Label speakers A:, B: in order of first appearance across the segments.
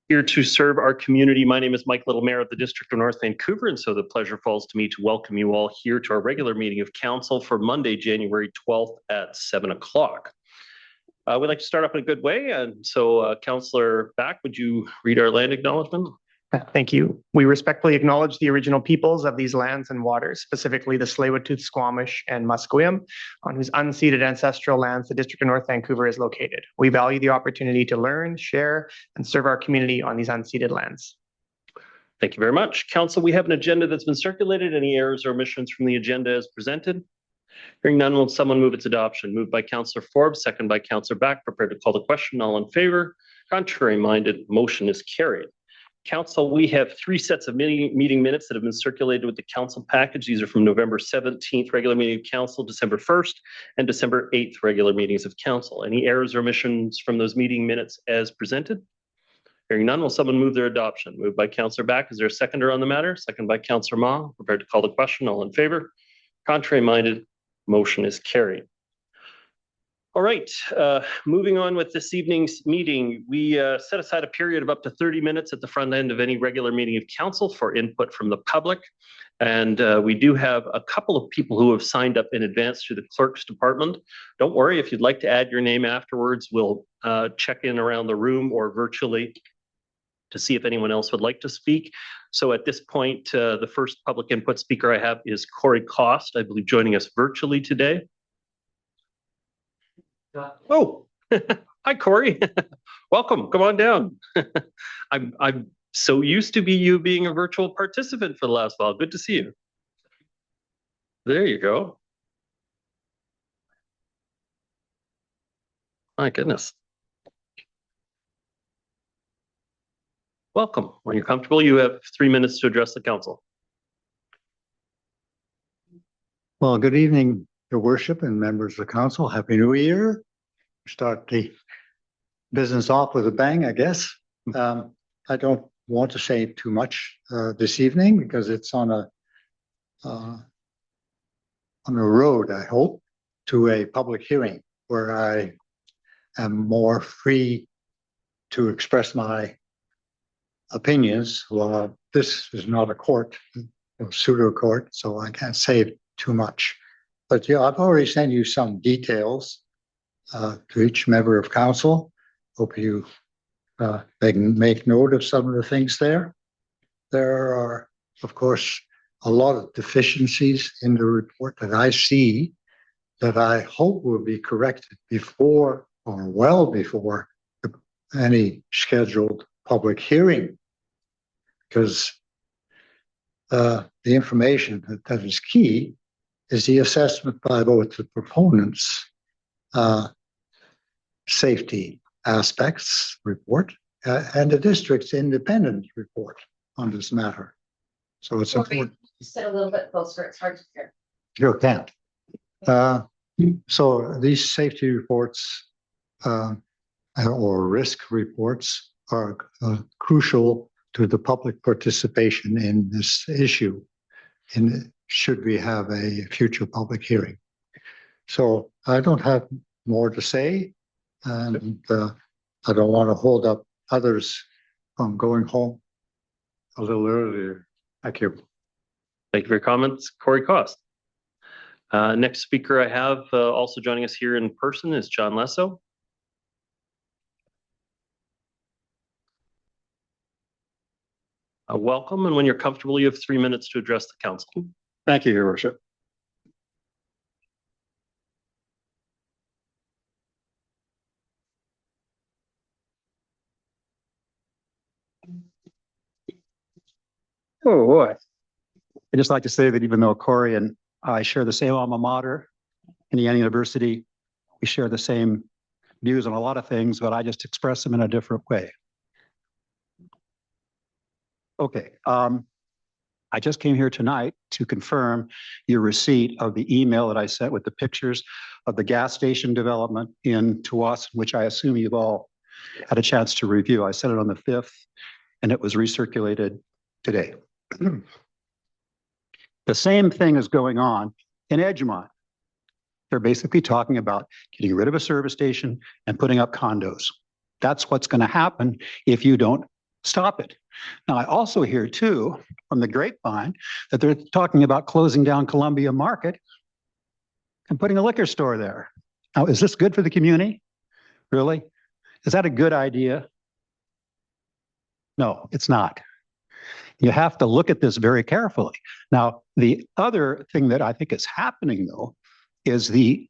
A: Here to serve our community. My name is Mike Little, Mayor of the District of North Vancouver, and so the pleasure falls to me to welcome you all here to our regular meeting of Council for Monday, January 12th at 7 o'clock. We'd like to start off in a good way, and so Councillor Back, would you read our land acknowledgement?
B: Thank you. We respectfully acknowledge the original peoples of these lands and waters, specifically the Tsleil-Waututh, Squamish, and Musqueam, on whose unceded ancestral lands the District of North Vancouver is located. We value the opportunity to learn, share, and serve our community on these unceded lands.
A: Thank you very much. Council, we have an agenda that's been circulated. Any errors or omissions from the agenda as presented? Hearing none, will someone move its adoption? Moved by Councillor Forbes, second by Councillor Back. Prepared to call the question. All in favor? Contrary-minded? Motion is carried. Council, we have three sets of meeting minutes that have been circulated with the council package. These are from November 17th, regular meeting of council, December 1st, and December 8th, regular meetings of council. Any errors or omissions from those meeting minutes as presented? Hearing none, will someone move their adoption? Moved by Councillor Back. Is there a seconder on the matter? Second by Councillor Ma. Prepared to call the question. All in favor? Contrary-minded? Motion is carried. All right, moving on with this evening's meeting, we set aside a period of up to 30 minutes at the front end of any regular meeting of council for input from the public. And we do have a couple of people who have signed up in advance through the clerk's department. Don't worry, if you'd like to add your name afterwards, we'll check in around the room or virtually to see if anyone else would like to speak. So at this point, the first public input speaker I have is Corey Cost, I believe joining us virtually today. Oh, hi, Corey. Welcome. Come on down. I'm so used to you being a virtual participant for the last while. Good to see you. There you go. My goodness. Welcome. When you're comfortable, you have 3 minutes to address the council.
C: Well, good evening, Your Worship and members of the council. Happy New Year. Start the business off with a bang, I guess. I don't want to say too much this evening because it's on a road, I hope, to a public hearing where I am more free to express my opinions. Well, this is not a court, a pseudo court, so I can't say too much. But yeah, I've already sent you some details to each member of council. Hope you they can make note of some of the things there. There are, of course, a lot of deficiencies in the report that I see that I hope will be corrected before or well before any scheduled public hearing, because the information that is key is the assessment by both the proponents safety aspects report and the district's independent report on this matter. So it's important.
D: Sit a little bit closer, it's hard to hear.
C: You can't. So these safety reports or risk reports are crucial to the public participation in this issue, should we have a future public hearing. So I don't have more to say, and I don't want to hold up others from going home a little earlier. Thank you.
A: Thank you for your comments, Corey Cost. Next speaker I have also joining us here in person is John Lesso. Welcome, and when you're comfortable, you have 3 minutes to address the council.
E: Thank you, Your Worship. Oh boy. I'd just like to say that even though Corey and I share the same alma mater, Indiana University, we share the same views on a lot of things, but I just express them in a different way. Okay. I just came here tonight to confirm your receipt of the email that I sent with the pictures of the gas station development in Tawas, which I assume you've all had a chance to review. I sent it on the 5th and it was recirculated today. The same thing is going on in Edgemonte. They're basically talking about getting rid of a service station and putting up condos. That's what's going to happen if you don't Stop it. Now, I also hear too, from the grapevine, that they're talking about closing down Columbia Market and putting a liquor store there. Now, is this good for the community? Really? Is that a good idea? No, it's not. You have to look at this very carefully. Now, the other thing that I think is happening though, is the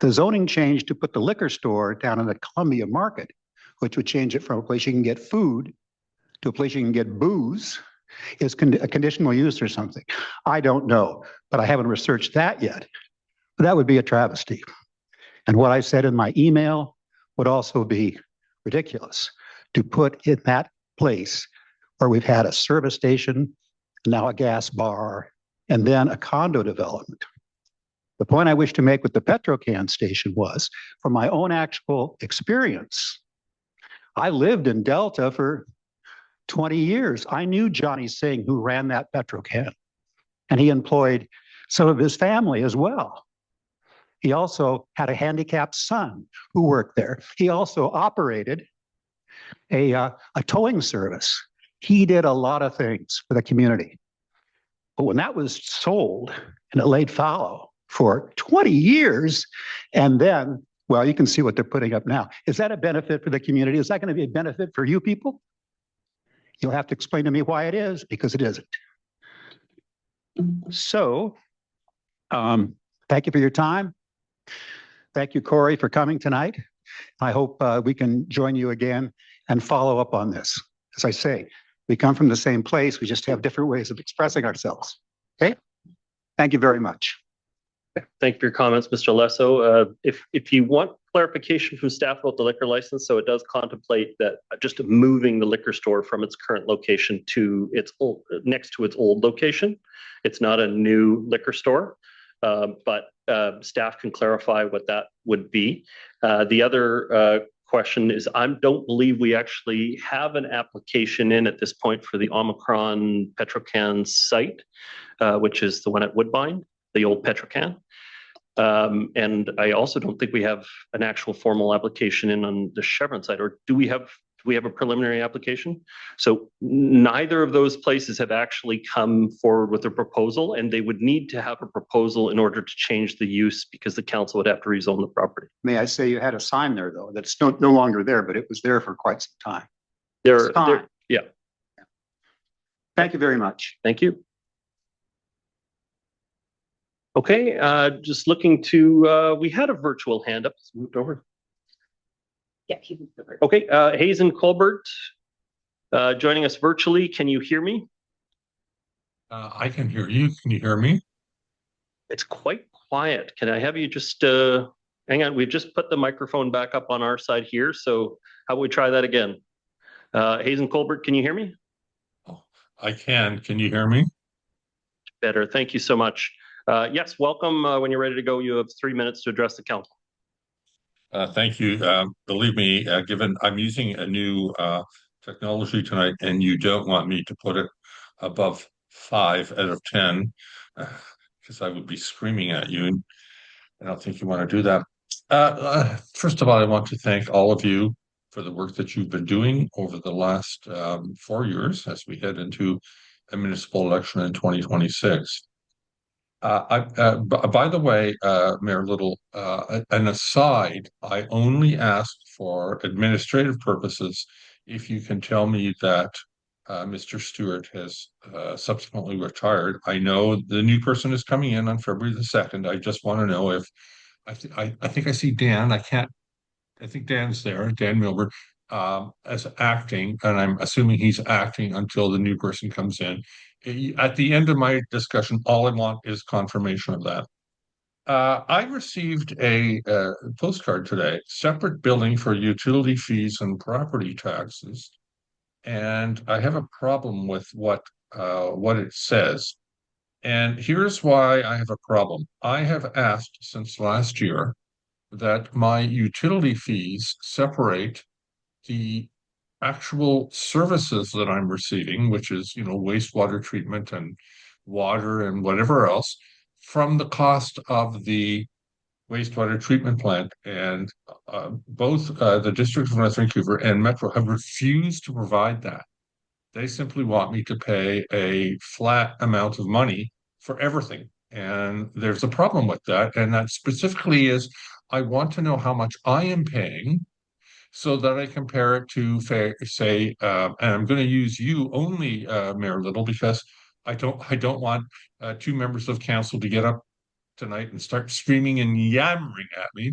E: zoning change to put the liquor store down in the Columbia Market, which would change it from a place you can get food to a place you can get booze, is a conditional use or something. I don't know, but I haven't researched that yet. But that would be a travesty. And what I said in my email would also be ridiculous to put in that place where we've had a service station, now a gas bar, and then a condo development. The point I wish to make with the Petrocan station was, from my own actual experience, I lived in Delta for 20 years. I knew Johnny Singh, who ran that Petrocan, and he employed some of his family as well. He also had a handicapped son who worked there. He also operated a towing service. He did a lot of things for the community. But when that was sold and it laid fallow for 20 years, and then, well, you can see what they're putting up now. Is that a benefit for the community? Is that going to be a benefit for you people? You'll have to explain to me why it is, because it isn't. So, thank you for your time. Thank you, Corey, for coming tonight. I hope we can join you again and follow up on this. As I say, we come from the same place. We just have different ways of expressing ourselves. Okay? Thank you very much.
A: Thank you for your comments, Mr. Lesso. If you want clarification from staff about the liquor license, so it does contemplate that just moving the liquor store from its current location to its old, next to its old location. It's not a new liquor store, but staff can clarify what that would be. The other question is, I don't believe we actually have an application in at this point for the Omicron Petrocan site, which is the one at Woodbine, the old Petrocan. And I also don't think we have an actual formal application in on the Chevron site, or do we have a preliminary application? So neither of those places have actually come forward with a proposal, and they would need to have a proposal in order to change the use, because the council would have to rezone the property.
E: May I say you had a sign there, though, that's no longer there, but it was there for quite some time. Yeah. Thank you very much.
A: Thank you. Okay, just looking to, we had a virtual hand up. It's moved over.
D: Yeah, he moved over.
A: Okay, Hazen Colbert, joining us virtually. Can you hear me?
F: I can hear you. Can you hear me?
A: It's quite quiet. Can I have you just, hang on, we've just put the microphone back up on our side here. So how about we try that again? Hazen Colbert, can you hear me?
F: Oh, I can. Can you hear me?
A: Better. Thank you so much. Yes, welcome. When you're ready to go, you have 3 minutes to address the council.
F: Thank you. Believe me, given I'm using a new technology tonight, and you don't want me to put it above 5 out of 10, because I would be screaming at you, and I don't think you want to do that. First of all, I want to thank all of you for the work that you've been doing over the last 4 years as we head into a municipal election in 2026. By the way, Mayor Little, an aside, I only asked for administrative purposes if you can tell me that Mr. Stewart has subsequently retired. I know the new person is coming in on February the 2nd. I just want to know if, I think I see Dan. I think Dan's there, Dan Milbert, as acting, and I'm assuming he's acting until the new person comes in. At the end of my discussion, all I want is confirmation of that. I received a postcard today, separate billing for utility fees and property taxes, and I have a problem with what it says. And here's why I have a problem. I have asked since last year that my utility fees separate the actual services that I'm receiving, which is, wastewater treatment and water and whatever else, from the cost of the wastewater treatment plant, and both the District of North Vancouver and Metro have refused to provide that. They simply want me to pay a flat amount of money for everything. And there's a problem with that. And that specifically is I want to know how much I am paying so that I compare it to, say, and I'm going to use you only, Mayor Little, because I don't want two members of council to get up tonight and start screaming and yammering at me.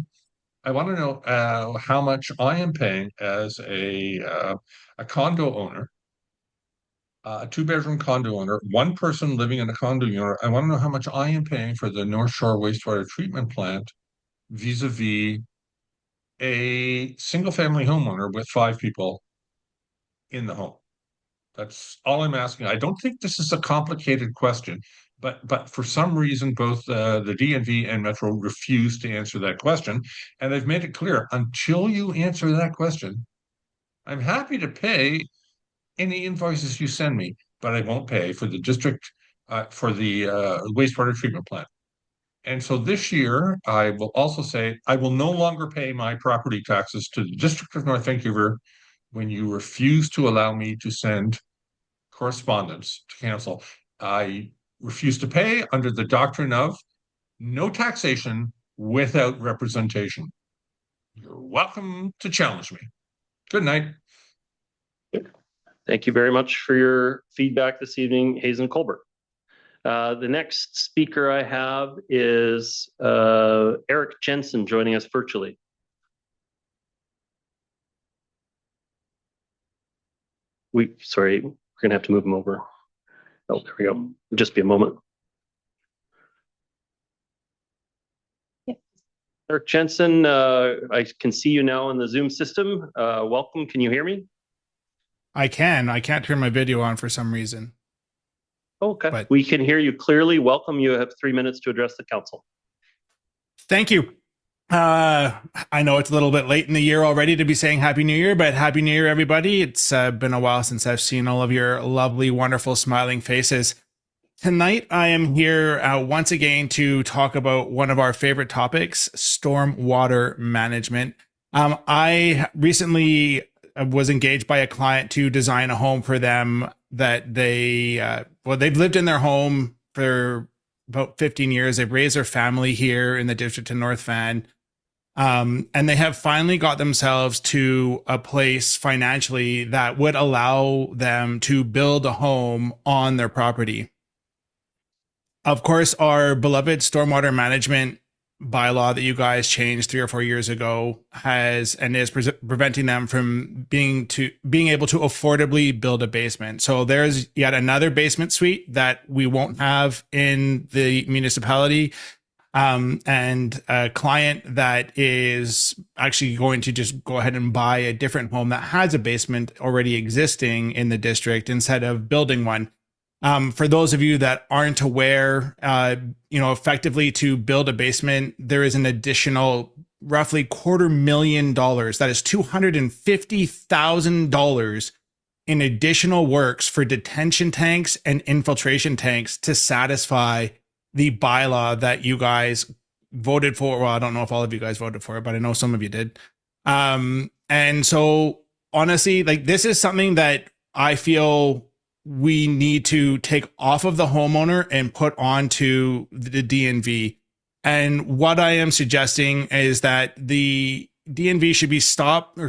F: I want to know how much I am paying as a condo owner, a two-bedroom condo owner, one person living in a condo unit. I want to know how much I am paying for the North Shore wastewater treatment plant vis-a-vis a single-family homeowner with 5 people in the home. That's all I'm asking. I don't think this is a complicated question, but for some reason, both the DNV and Metro refuse to answer that question. And they've made it clear, until you answer that question, I'm happy to pay any invoices you send me, but I won't pay for the district, for the wastewater treatment plant. And so this year, I will also say, I will no longer pay my property taxes to the District of North Vancouver when you refuse to allow me to send correspondence to council. I refuse to pay under the doctrine of no taxation without representation. You're welcome to challenge me. Good night.
A: Thank you very much for your feedback this evening, Hazen Colbert. The next speaker I have is Eric Jensen joining us virtually. Sorry, we're gonna have to move him over. Oh, there we go. Just be a moment.
D: Yeah.
A: Eric Jensen, I can see you now in the Zoom system. Welcome. Can you hear me?
G: I can. I can't turn my video on for some reason.
A: Okay.
G: But
A: we can hear you clearly. Welcome. You have 3 minutes to address the council.
G: thank you. I know it's a little bit late in the year already to be saying Happy New Year, but Happy New Year, everybody. It's been a while since I've seen all of your lovely, wonderful, smiling faces. Tonight, I am here once again to talk about one of our favorite topics, stormwater management. I recently was engaged by a client to design a home for them that they've lived in their home for about 15 years. They've raised their family here in the district of North Van. And they have finally got themselves to a place financially that would allow them to build a home on their property. Of course, our beloved stormwater management bylaw that you guys changed 3 or 4 years ago is preventing them from being able to affordably build a basement. So there's yet another basement suite that we won't have in the municipality. And a client that is actually going to just go ahead and buy a different home that has a basement already existing in the district instead of building one. For those of you that aren't aware, effectively to build a basement, there is an additional roughly $250,000. That is $250,000 in additional works for detention tanks and infiltration tanks to satisfy the bylaw that you guys voted for. Well, I don't know if all of you guys voted for it, but I know some of you did. And so honestly, this is something that I feel we need to take off of the homeowner and put onto the DNV. And what I am suggesting is that the DNV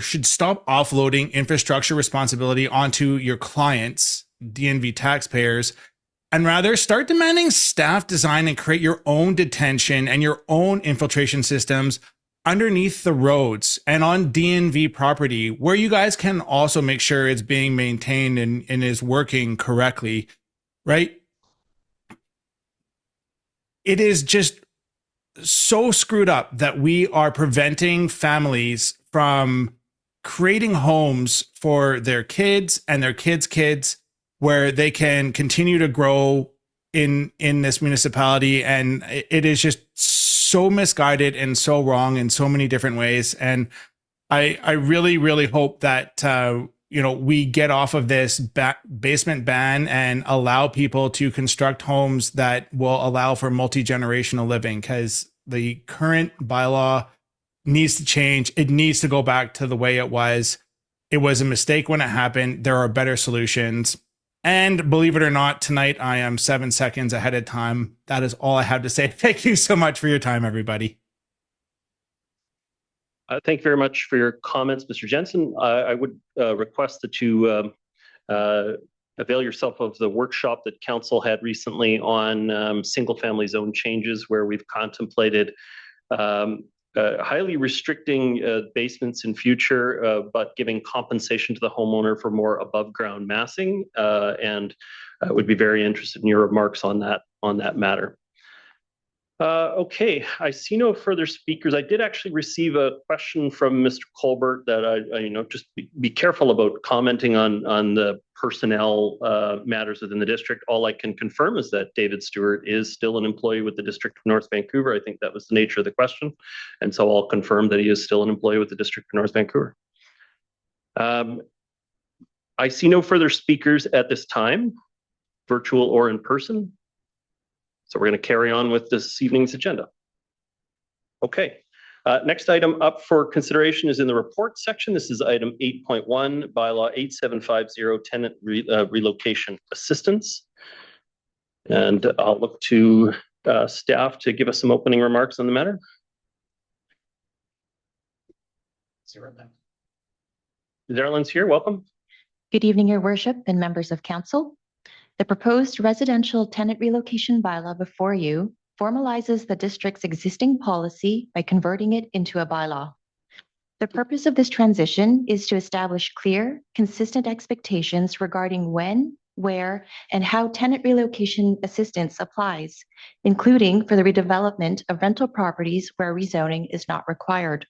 G: should stop offloading infrastructure responsibility onto your clients, DNV taxpayers, and rather start demanding staff design and create your own detention and your own infiltration systems underneath the roads and on DNV property, where you guys can also make sure it's being maintained and is working correctly, right? It is just so screwed up that we are preventing families from creating homes for their kids and their kids' kids where they can continue to grow in this municipality. And it is just so misguided and so wrong in so many different ways. And I really, really hope that, we get off of this basement ban and allow people to construct homes that will allow for multi-generational living. Because The current bylaw needs to change. It needs to go back to the way it was. It was a mistake when it happened. There are better solutions. And believe it or not, tonight I am 7 seconds ahead of time. That is all I have to say. Thank you so much for your time, everybody.
A: Thank you very much for your comments, Mr. Jensen. I would request that you avail yourself of the workshop that council had recently on single-family zone changes, where we've contemplated highly restricting basements in future, but giving compensation to the homeowner for more above-ground massing. And I would be very interested in your remarks on that matter. Okay, I see no further speakers. I did actually receive a question from Mr. Colbert that I just be careful about commenting on the personnel matters within the district. All I can confirm is that David Stewart is still an employee with the District of North Vancouver. I think that was the nature of the question. And so I'll confirm that he is still an employee with the District of North Vancouver. I see no further speakers at this time, virtual or in person. So we're going to carry on with this evening's agenda. Okay. Next item up for consideration is in the report section. This is item 8.1, bylaw 8750, tenant relocation assistance. And I'll look to staff to give us some opening remarks on the matter. Darylyn's here. Welcome.
D: Good evening, Your Worship and members of council. The proposed residential tenant relocation bylaw before you formalizes the district's existing policy by converting it into a bylaw. The purpose of this transition is to establish clear, consistent expectations regarding when, where, and how tenant relocation assistance applies, including for the redevelopment of rental properties where rezoning is not required.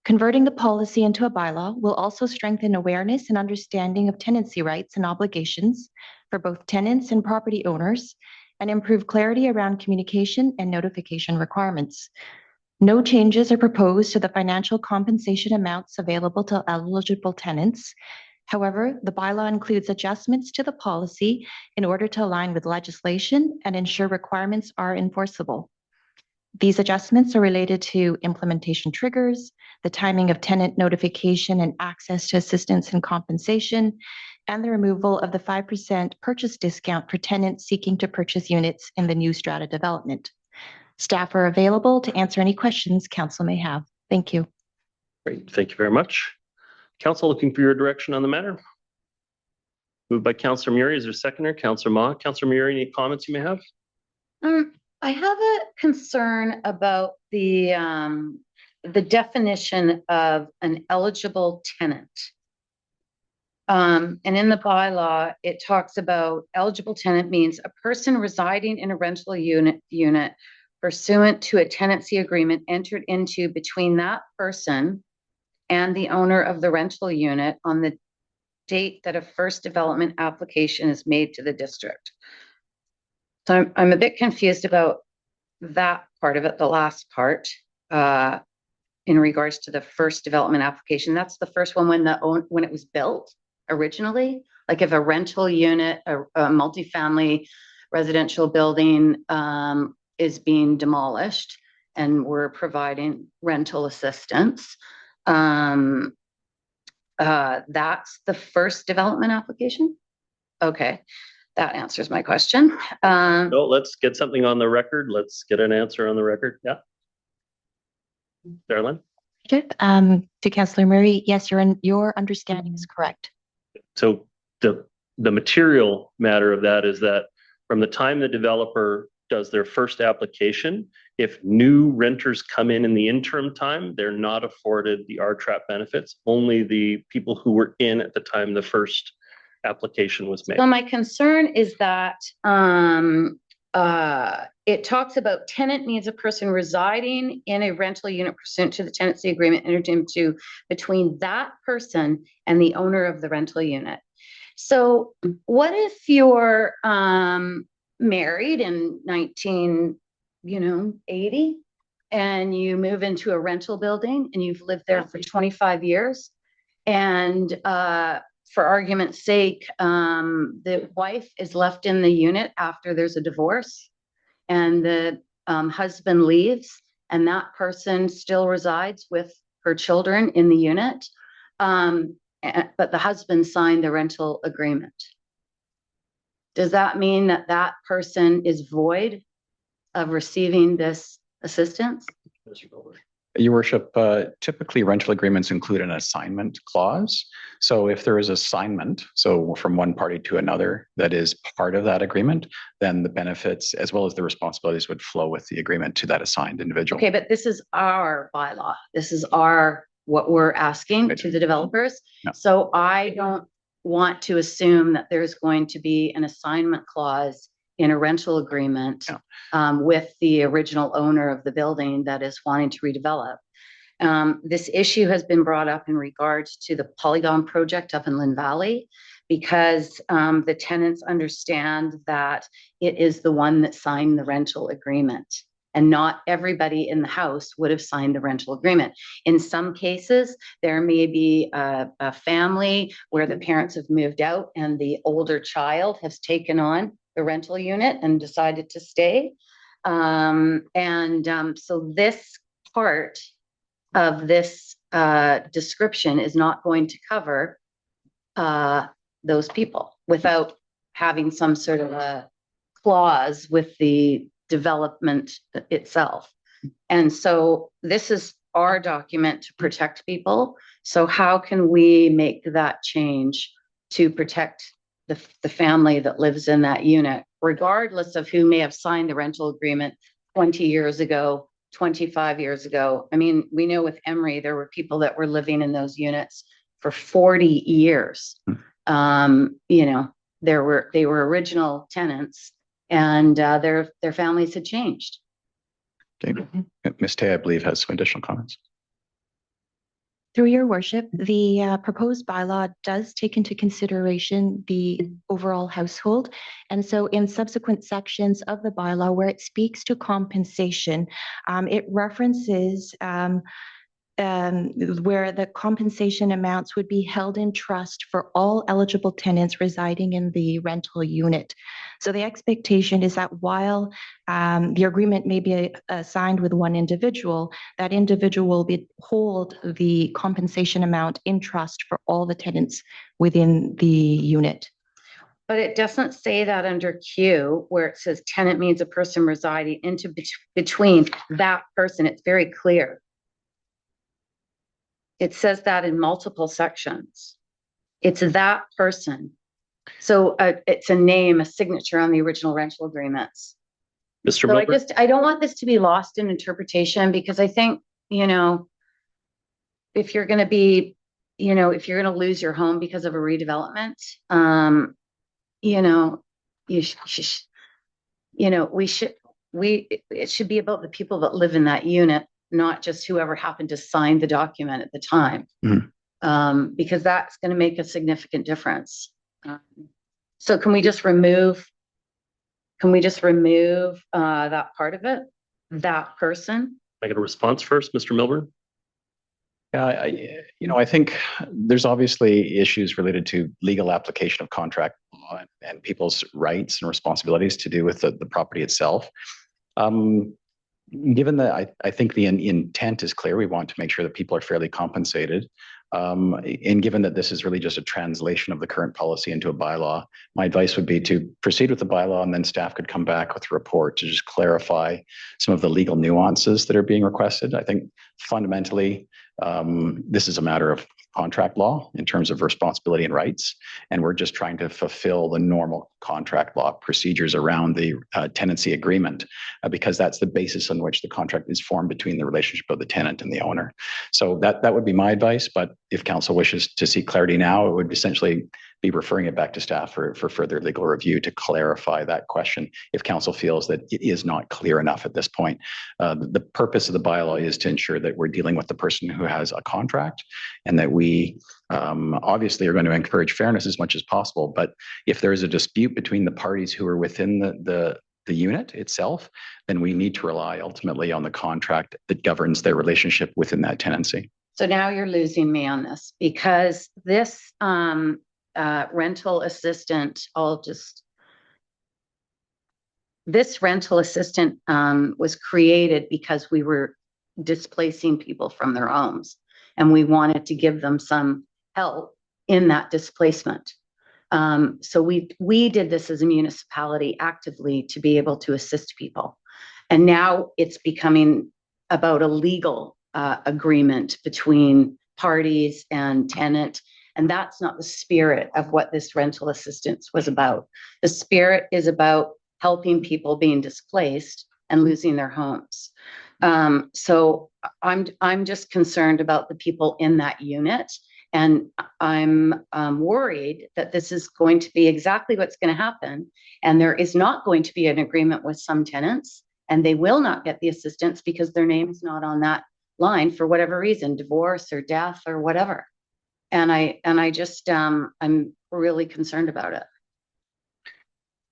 D: Converting the policy into a bylaw will also strengthen awareness and understanding of tenancy rights and obligations for both tenants and property owners, and improve clarity around communication and notification requirements. No changes are proposed to the financial compensation amounts available to eligible tenants. However, the bylaw includes adjustments to the policy in order to align with legislation and ensure requirements are enforceable. These adjustments are related to implementation triggers, the timing of tenant notification and access to assistance and compensation, and the removal of the 5% purchase discount for tenants seeking to purchase units in the new strata development. Staff are available to answer any questions council may have. Thank you.
A: Great. Thank you very much. Council, looking for your direction on the matter. Moved by Councillor Murray. Is there a seconder? Councillor Ma. Councillor Murray, any comments you may have?
H: I have a concern about the definition of an eligible tenant. And in the bylaw, it talks about eligible tenant means a person residing in a rental unit pursuant to a tenancy agreement entered into between that person and the owner of the rental unit on the date that a first development application is made to the district. So I'm a bit confused about that part of it, the last part, in regards to the first development application. That's the first one when it was built originally. Like if a rental unit, a multifamily residential building is being demolished and we're providing rental assistance, that's the first development application? Okay. That answers my question.
A: No, let's get something on the record. Let's get an answer on the record. Yeah. Darylyn?
D: To Councillor Murray, yes, your understanding is correct.
A: So the material matter of that is that from the time the developer does their first application, if new renters come in the interim time, they're not afforded the RTRAP benefits. Only the people who were in at the time the first application was made.
H: So my concern is that it talks about tenant means a person residing in a rental unit pursuant to the tenancy agreement entered into between that person and the owner of the rental unit. So what if you're married in 1980 and you move into a rental building and you've lived there for 25 years and for argument's sake, the wife is left in the unit after there's a divorce and the husband leaves and that person still resides with her children in the unit, but the husband signed the rental agreement. Does that mean that that person is void of receiving this assistance?
I: Your worship, typically rental agreements include an assignment clause. So if there is assignment, so from one party to another, that is part of that agreement, then the benefits as well as the responsibilities would flow with the agreement to that assigned individual.
H: Okay, but this is our bylaw. This is what we're asking to the developers.
I: No.
H: So I don't want to assume that there's going to be an assignment clause in a rental agreement with the original owner of the building that is wanting to redevelop. This issue has been brought up in regards to the Polygon project up in Lynn Valley, because the tenants understand that it is the one that signed the rental agreement, and not everybody in the house would have signed the rental agreement. In some cases, there may be a family where the parents have moved out and the older child has taken on the rental unit and decided to stay. So this part of this description is not going to cover those people without having some sort of a clause with the development itself. And so this is our document to protect people. So how can we make that change to protect the family that lives in that unit, regardless of who may have signed the rental agreement 20 years ago, 25 years ago? I mean, we know with Emery, there were people that were living in those units for 40 years. You know, they were original tenants, and their families had changed.
I: Okay. Ms. Tay, I believe, has some additional comments.
D: Through your worship, the proposed bylaw does take into consideration the overall household. And so in subsequent sections of the bylaw where it speaks to compensation, it references where the compensation amounts would be held in trust for all eligible tenants residing in the rental unit. So the expectation is that while the agreement may be signed with one individual, that individual will hold the compensation amount in trust for all the tenants within the unit.
H: But it doesn't say that under Q, where it says tenant means a person residing between that person. It's very clear. It says that in multiple sections. It's that person. So it's a name, a signature on the original rental agreements.
A: Mr.
H: So
A: Milburn?
H: I don't want this to be lost in interpretation, because I think, you know, if you're going to be, you know, if you're going to lose your home because of a redevelopment, you know, it should be about the people that live in that unit, not just whoever happened to sign the document at the time, because that's going to make a significant difference. So can we just remove that part of it, that person?
A: I get a response first, Mr. Milburn?
I: Yeah, I think there's obviously issues related to legal application of contract law and people's rights and responsibilities to do with the property itself. Given that I think the intent is clear, we want to make sure that people are fairly compensated. And given that this is really just a translation of the current policy into a bylaw, my advice would be to proceed with the bylaw, and then staff could come back with a report to just clarify some of the legal nuances that are being requested. I think fundamentally, this is a matter of contract law in terms of responsibility and rights, and we're just trying to fulfill the normal contract law procedures around the tenancy agreement, because that's the basis on which the contract is formed between the relationship of the tenant and the owner. So that would be my advice, but if council wishes to see clarity now, it would essentially be referring it back to staff for further legal review to clarify that question if council feels that it is not clear enough at this point. The purpose of the bylaw is to ensure that we're dealing with the person who has a contract, and that we obviously are going to encourage fairness as much as possible. But if there is a dispute between the parties who are within the unit itself, then we need to rely ultimately on the contract that governs their relationship within that tenancy.
H: So now you're losing me on this, because this rental assistant, this rental assistant was created because we were displacing people from their homes, and we wanted to give them some help in that displacement. So we did this as a municipality actively to be able to assist people. And now it's becoming about a legal agreement between parties and tenant. And that's not the spirit of what this rental assistance was about. The spirit is about helping people being displaced and losing their homes. So I'm just concerned about the people in that unit. And I'm worried that this is going to be exactly what's going to happen. And there is not going to be an agreement with some tenants, and they will not get the assistance because their name is not on that line for whatever reason, divorce or death or whatever. And I just, I'm really concerned about it.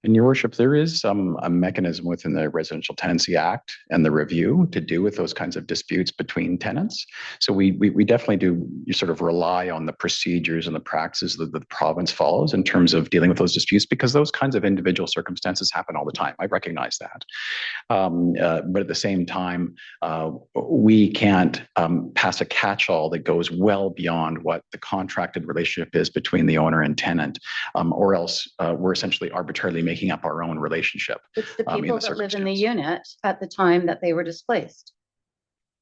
I: And Your Worship, there is a mechanism within the Residential Tenancy Act and the review to do with those kinds of disputes between tenants. So we definitely do sort of rely on the procedures and the practices that the province follows in terms of dealing with those disputes, because those kinds of individual circumstances happen all the time. I recognize that. But at the same time, we can't pass a catch-all that goes well beyond what the contracted relationship is between the owner and tenant, or else we're essentially arbitrarily making up our own relationship.
H: It's the people that live in the unit at the time that they were displaced.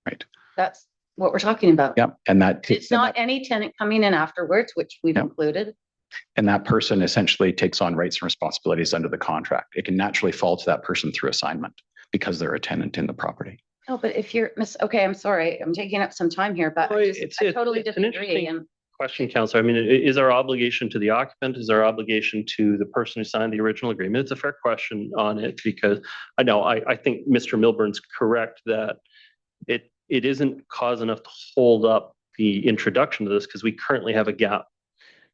I: Right.
H: That's what we're talking about.
I: Yeah, and that
H: it's not any tenant coming in afterwards, which we've included.
I: And that person essentially takes on rights and responsibilities under the contract. It can naturally fall to that person through assignment because they're a tenant in the property.
H: Oh, but if you're okay, I'm sorry, I'm taking up some time here, but I totally disagree.
A: Question, Councillor. I mean, is our obligation to the occupant? Is our obligation to the person who signed the original agreement? It's a fair question on it, because I know I think Mr. Milburn's correct that it isn't cause enough to hold up the introduction to this, because we currently have a gap.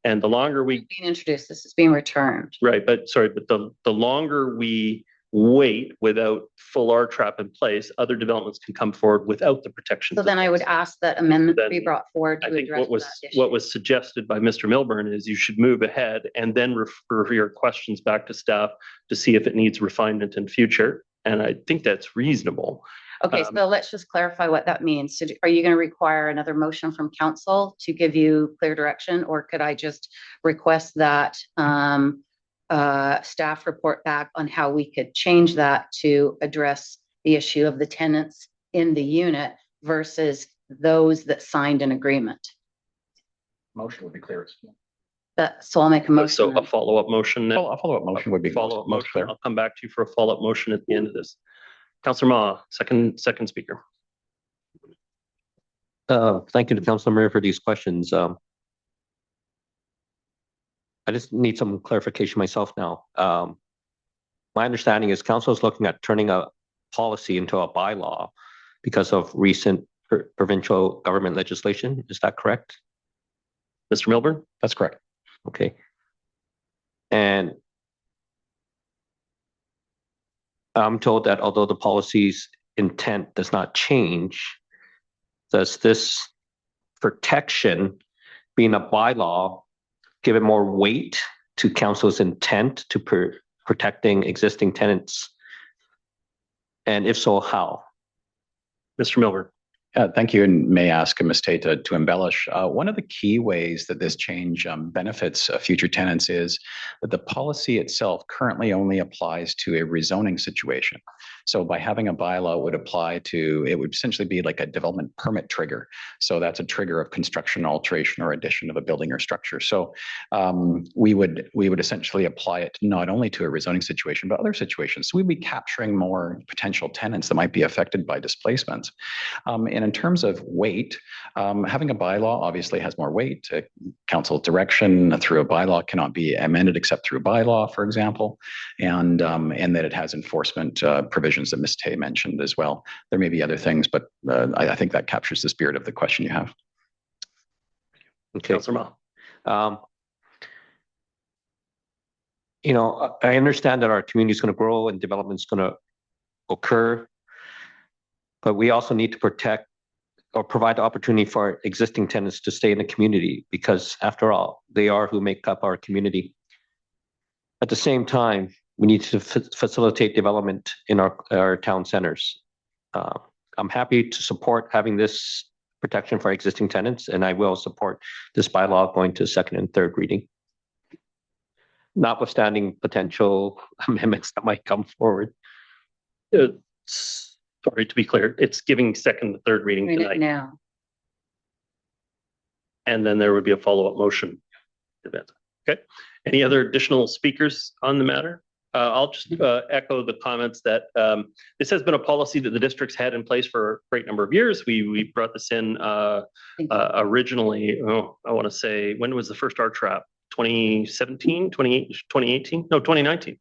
A: And the longer we
H: being introduced, this is being returned.
A: Right, but the longer we wait without full R-trap in place, other developments can come forward without the protection.
H: So then I would ask that amendment be brought forward to address
A: what was suggested by Mr. Milburn is you should move ahead and then refer your questions back to staff to see if it needs refinement in future. And I think that's reasonable.
H: Okay, so let's just clarify what that means. So are you going to require another motion from council to give you clear direction, or could I just request that staff report back on how we could change that to address the issue of the tenants in the unit versus those that signed an agreement?
I: Motion would be clearest.
H: So I'll make a motion.
A: So a follow-up motion.
I: A follow-up motion would be
A: follow-up
I: most
A: motion.
I: clear.
A: I'll come back to you for a follow-up motion at the end of this. Councillor Ma, second speaker.
J: Thank you to Councillor Murray for these questions. I just need some clarification myself now. My understanding is council is looking at turning a policy into a bylaw because of recent provincial government legislation. Is that correct?
A: Mr. Milburn?
I: That's correct.
J: Okay. And I'm told that although the policy's intent does not change, does this protection being a bylaw give it more weight to council's intent to protecting existing tenants? And if so, how?
A: Mr. Milburn.
I: Thank you, and may I ask Ms. Tate to embellish. One of the key ways that this change benefits future tenants is that the policy itself currently only applies to a rezoning situation. So by having a bylaw, it would essentially be like a development permit trigger. So that's a trigger of construction, alteration, or addition of a building or structure. So we would essentially apply it not only to a rezoning situation, but other situations. So we'd be capturing more potential tenants that might be affected by displacement. And in terms of weight, having a bylaw obviously has more weight. Council direction through a bylaw cannot be amended except through a bylaw, for example, and that it has enforcement provisions that Ms. Tay mentioned as well. There may be other things, but I think that captures the spirit of the question you have.
A: Okay, Councillor Ma.
J: You know, I understand that our community is going to grow and development is going to occur, but we also need to protect or provide the opportunity for existing tenants to stay in the community, because after all, they are who make up our community. At the same time, we need to facilitate development in our town centers. I'm happy to support having this protection for existing tenants, and I will support this bylaw going to second and third reading, notwithstanding potential amendments that might come forward.
A: Sorry, to be clear, it's giving second and third reading
H: Read it
A: tonight,
H: now.
A: and then there would be a follow-up motion. Okay. Any other additional speakers on the matter? I'll just echo the comments that this has been a policy that the district's had in place for a great number of years. We brought this in originally, I want to say, when was the first art trap? 2017, 2018? No, 2019.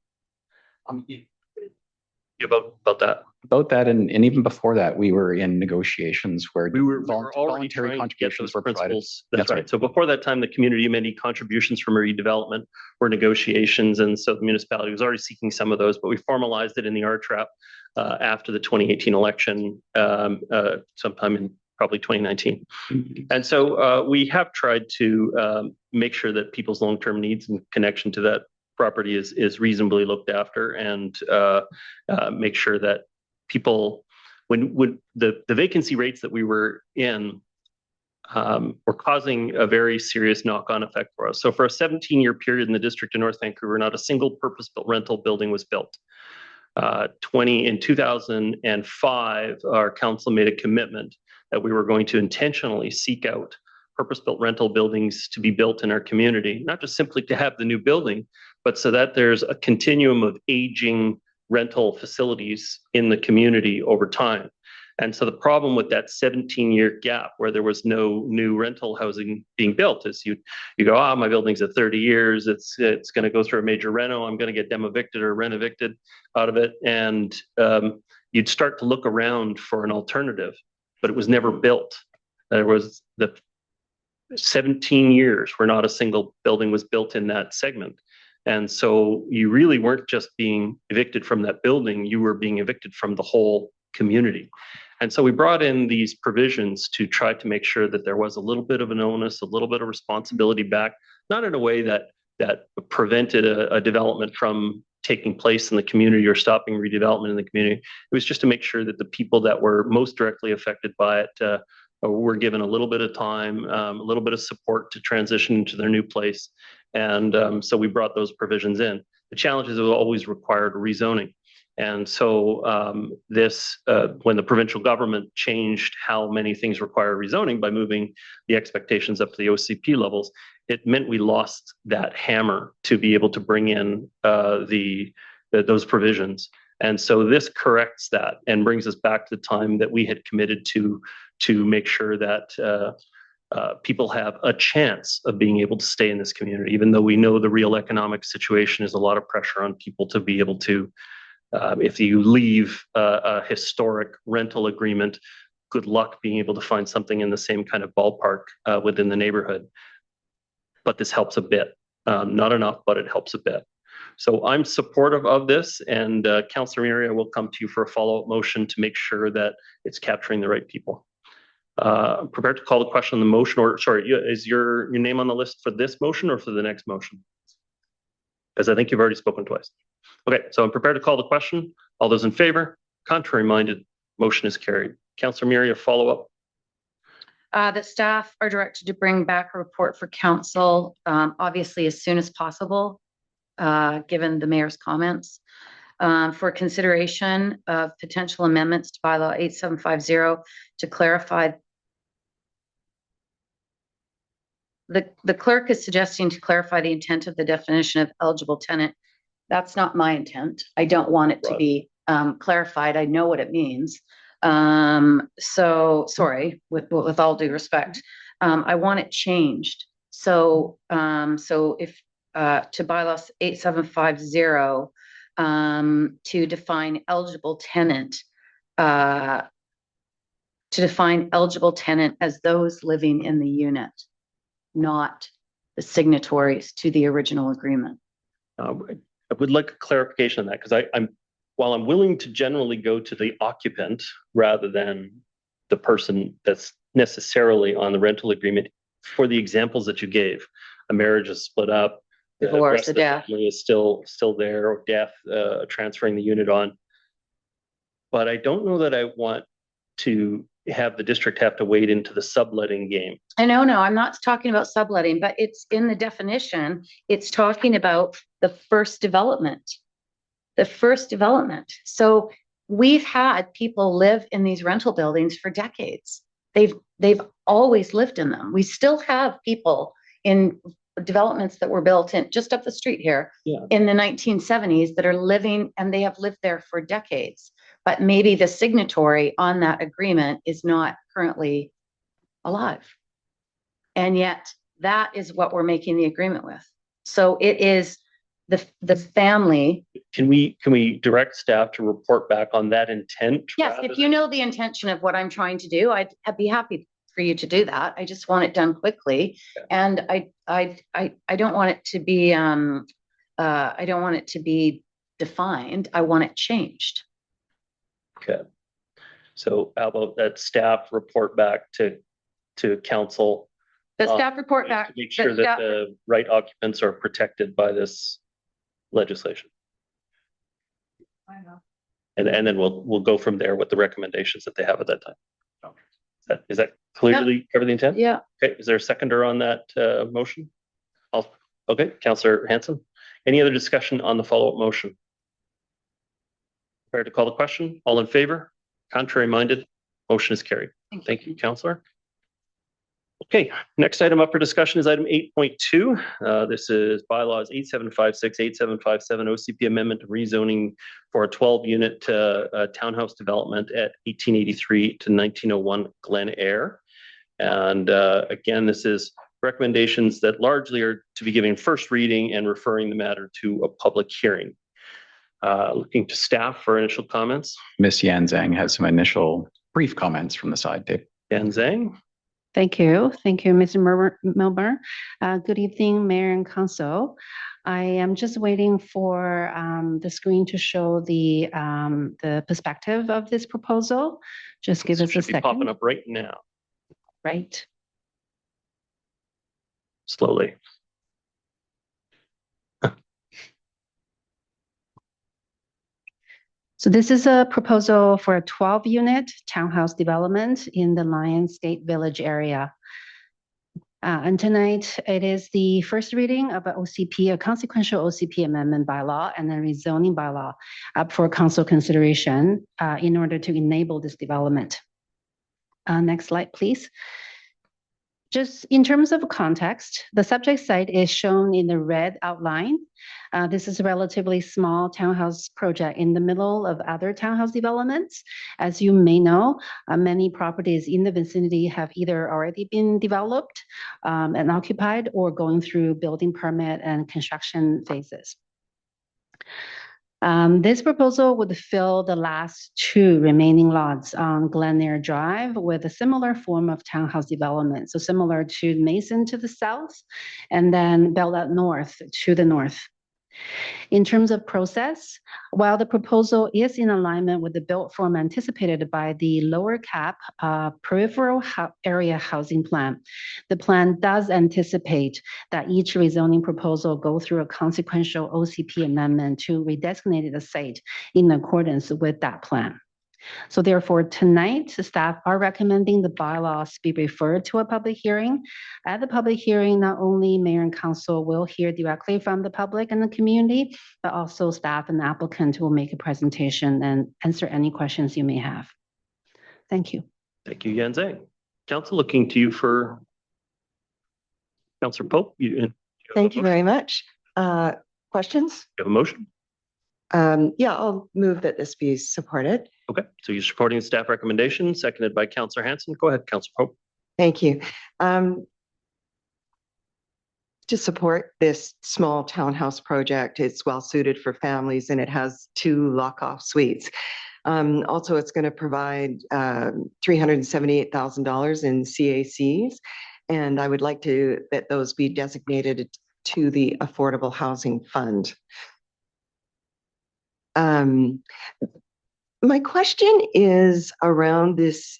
A: About that.
I: About that, and even before that, we were in negotiations where
A: We were already
I: voluntary
A: trying to get those
I: contributions were provided.
A: principles. That's
I: That's
A: right.
I: right.
A: So before that time, the community amenity contributions from redevelopment were negotiations, and so the municipality was already seeking some of those, but we formalized it in the RTRAP after the 2018 election, sometime in probably 2019. And so we have tried to make sure that people's long-term needs in connection to that property is reasonably looked after, and make sure that people, when the vacancy rates that we were in were causing a very serious knock-on effect for us. So for a 17-year period in the district of North Vancouver, not a single purpose-built rental building was built. In 2005, our council made a commitment that we were going to intentionally seek out purpose-built rental buildings to be built in our community, not just simply to have the new building, but so that there's a continuum of aging rental facilities in the community over time. And so the problem with that 17-year gap where there was no new rental housing being built is you go, my building's at 30 years, it's going to go through a major reno, I'm going to get dem evicted or rent evicted out of it. And you'd start to look around for an alternative, but it was never built. There was the 17 years where not a single building was built in that segment. And so you really weren't just being evicted from that building, you were being evicted from the whole community. And so we brought in these provisions to try to make sure that there was a little bit of an onus, a little bit of responsibility back, not in a way that prevented a development from taking place in the community or stopping redevelopment in the community. It was just to make sure that the people that were most directly affected by it were given a little bit of time, a little bit of support to transition into their new place. And so we brought those provisions in. The challenge is it always required rezoning. And so when the provincial government changed how many things require rezoning by moving the expectations up to the OCP levels, it meant we lost that hammer to be able to bring in those provisions. And so this corrects that and brings us back to the time that we had committed to make sure that people have a chance of being able to stay in this community, even though we know the real economic situation is a lot of pressure on people to be able to, if you leave a historic rental agreement, good luck being able to find something in the same kind of ballpark within the neighborhood. But this helps a bit, not enough, but it helps a bit. So I'm supportive of this, and Councillor Miria will come to you for a follow-up motion to make sure that it's capturing the right people. I'm prepared to call the question on the motion, or sorry, is your name on the list for this motion or for the next motion? Because I think you've already spoken twice. Okay, so I'm prepared to call the question. All those in favor? Contrary minded, motion is carried. Councillor Miria, follow up.
H: That staff are directed to bring back a report for council, obviously as soon as possible, given the mayor's comments, for consideration of potential amendments to Bylaw 8750 to clarify. The clerk is suggesting to clarify the intent of the definition of eligible tenant. That's not my intent. I don't want it to be clarified. I know what it means. So sorry, with all due respect, I want it changed. So if to Bylaws 8750 to define eligible tenant, as those living in the unit, not the signatories to the original agreement.
A: I would like a clarification on that, because while I'm willing to generally go to the occupant rather than the person that's necessarily on the rental agreement, for the examples that you gave, a marriage is split up, the
H: divorce,
A: rest
H: a
A: of the
H: death.
A: family is still there, or death, transferring the unit on. But I don't know that I want to have the district have to wade into the subletting game.
H: No, I'm not talking about subletting, but it's in the definition. It's talking about the first development. The first development. So we've had people live in these rental buildings for decades. They've always lived in them. We still have people in developments that were built in just up the street here in the 1970s that are living, and they have lived there for decades. But maybe the signatory on that agreement is not currently alive. And yet that is what we're making the agreement with. So it is the family.
A: Can we direct staff to report back on that intent?
H: Yes, if you know the intention of what I'm trying to do, I'd be happy for you to do that. I just want it done quickly. Okay. And I don't want it to be I don't want it to be defined. I want it changed.
A: Okay. So how about that staff report back to council?
H: The staff report back
A: to make sure that the right occupants are protected by this legislation.
H: I know.
A: And then we'll go from there with the recommendations that they have at that time. Is that clearly cover the intent?
H: Yeah.
A: Okay. Is there a seconder on that motion? Okay, Councillor Hanson. Any other discussion on the follow-up motion? Prepared to call the question? All in favor? Contrary minded? Motion is carried. Thank you, Councillor. Okay, next item up for discussion is item 8.2. This is bylaws 8756, 8757 OCP amendment to rezoning for a 12-unit townhouse development at 1883 to 1901 Glenaire. And again, this is recommendations that largely are to be giving first reading and referring the matter to a public hearing. Looking to staff for initial comments.
I: Ms. Yan Zhang has some initial brief comments from the side, Dave.
A: Yan Zhang.
K: Thank you. Thank you, Mr. Milburn. Good evening, Mayor and Council. I am just waiting for the screen to show the perspective of this proposal. Just give us a second.
A: Popping up right now.
K: Right.
A: Slowly.
K: So this is a proposal for a 12-unit townhouse development in the Lionsgate Village area. And tonight, it is the first reading of an OCP, a consequential OCP amendment bylaw and a rezoning bylaw up for council consideration in order to enable this development. Next slide, please. Just in terms of context, the subject site is shown in the red outline. This is a relatively small townhouse project in the middle of other townhouse developments. As you may know, many properties in the vicinity have either already been developed and occupied or going through building permit and construction phases. This proposal would fill the last two remaining lots on Glenaire Drive with a similar form of townhouse development. So similar to Mason to the south and then Bella North to the north. In terms of process, while the proposal is in alignment with the built form anticipated by the lower cap peripheral area housing plan, the plan does anticipate that each rezoning proposal go through a consequential OCP amendment to redesignate the site in accordance with that plan. So therefore, tonight, the staff are recommending the bylaws be referred to a public hearing. At the public hearing, not only mayor and council will hear directly from the public and the community, but also staff and the applicant will make a presentation and answer any questions you may have. Thank you.
A: Thank you, Yan Zhang. Council, looking to you for Councillor Pope.
L: Thank you very much. Questions?
A: You have a motion?
L: Yeah, I'll move that this be supported.
A: Okay, so you're supporting the staff recommendation, seconded by Councillor Hanson. Go ahead, Councillor Pope.
L: Thank you. To support this small townhouse project, it's well suited for families and it has 2 lock-off suites. Also, it's going to provide $378,000 in CACs, and I would like that those be designated to the Affordable Housing Fund. My question is around this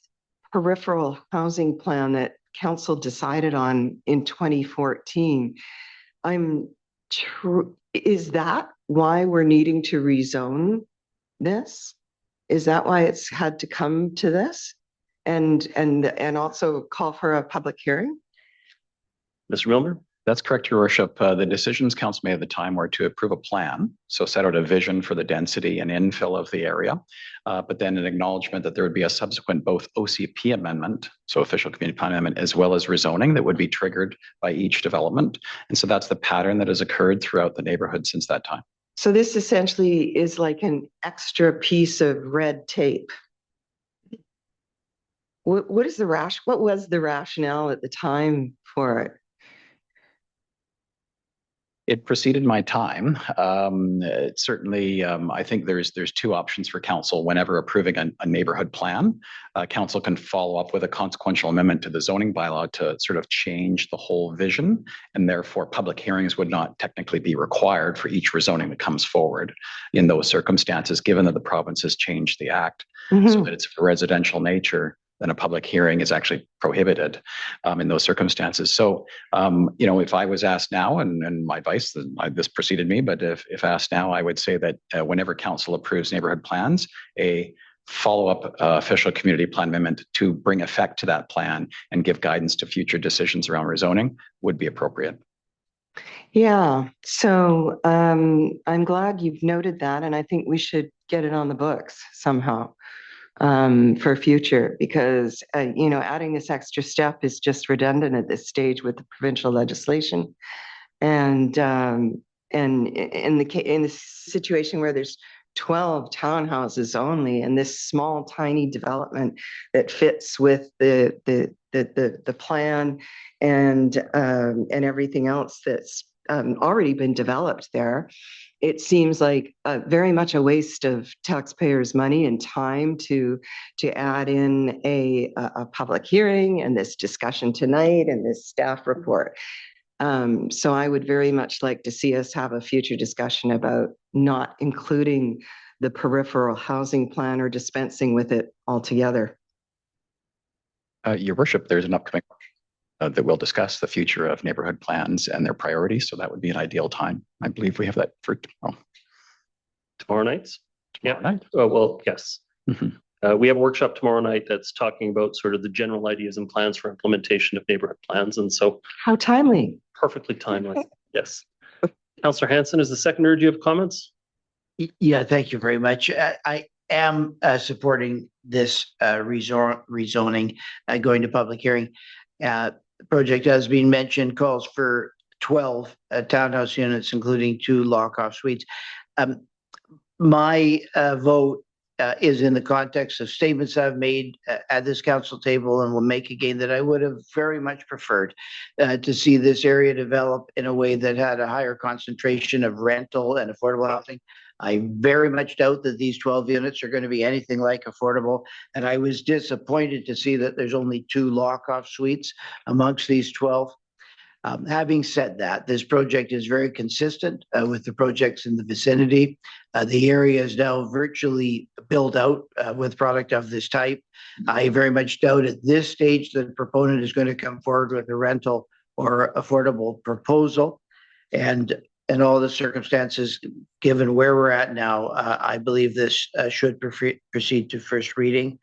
L: peripheral housing plan that council decided on in 2014. I'm true. Is that why we're needing to rezone this? Is that why it's had to come to this? And also call for a public hearing?
A: Mr. Milner?
I: That's correct, Your Worship. The decisions council made at the time were to approve a plan, so set out a vision for the density and infill of the area, but then an acknowledgement that there would be a subsequent both OCP amendment, so official community plan amendment, as well as rezoning that would be triggered by each development. And so that's the pattern that has occurred throughout the neighborhood since that time.
L: So this essentially is like an extra piece of red tape. What was the rationale at the time for it?
I: It preceded my time. Certainly, I think there's two options for council whenever approving a neighborhood plan. Council can follow up with a consequential amendment to the zoning bylaw to sort of change the whole vision, and therefore public hearings would not technically be required for each rezoning that comes forward in those circumstances, given that the province has changed the act so that it's of a residential nature. Then a public hearing is actually prohibited in those circumstances. So, if I was asked now, and my advice, this preceded me, but if asked now, I would say that whenever council approves neighborhood plans, a follow-up official community plan amendment to bring effect to that plan and give guidance to future decisions around rezoning would be appropriate.
L: Yeah, so I'm glad you've noted that, and I think we should get it on the books somehow. For future, because adding this extra step is just redundant at this stage with the provincial legislation, and in the situation where there's 12 townhouses only, and this small tiny development that fits with the plan and everything else that's already been developed there. It seems like very much a waste of taxpayers' money and time to add in a public hearing and this discussion tonight and this staff report. So I would very much like to see us have a future discussion about not including the peripheral housing plan or dispensing with it altogether.
I: Your Worship, there's an upcoming that will discuss the future of neighborhood plans and their priorities. So that would be an ideal time. I believe we have that for tomorrow.
A: Tomorrow night?
I: Tomorrow night?
A: Oh, well, yes.
I: Mm-hmm.
A: We have a workshop tomorrow night that's talking about sort of the general ideas and plans for implementation of neighborhood plans. And so
L: how timely.
A: Perfectly timely. Yes. Councillor Hanson, is the seconder, do you have comments?
M: Yeah, thank you very much. I am supporting this rezoning going to public hearing. The project, as been mentioned, calls for 12 townhouse units, including 2 lock-off suites. My vote is in the context of statements I've made at this council table, and will make again, that I would have very much preferred to see this area develop in a way that had a higher concentration of rental and affordable housing. I very much doubt that these 12 units are going to be anything like affordable, and I was disappointed to see that there's only 2 lock-off suites amongst these 12. Having said that, this project is very consistent with the projects in the vicinity. The area is now virtually built out with product of this type. I very much doubt at this stage that the proponent is going to come forward with a rental or affordable proposal. And in all the circumstances, given where we're at now, I believe this should proceed to first reading.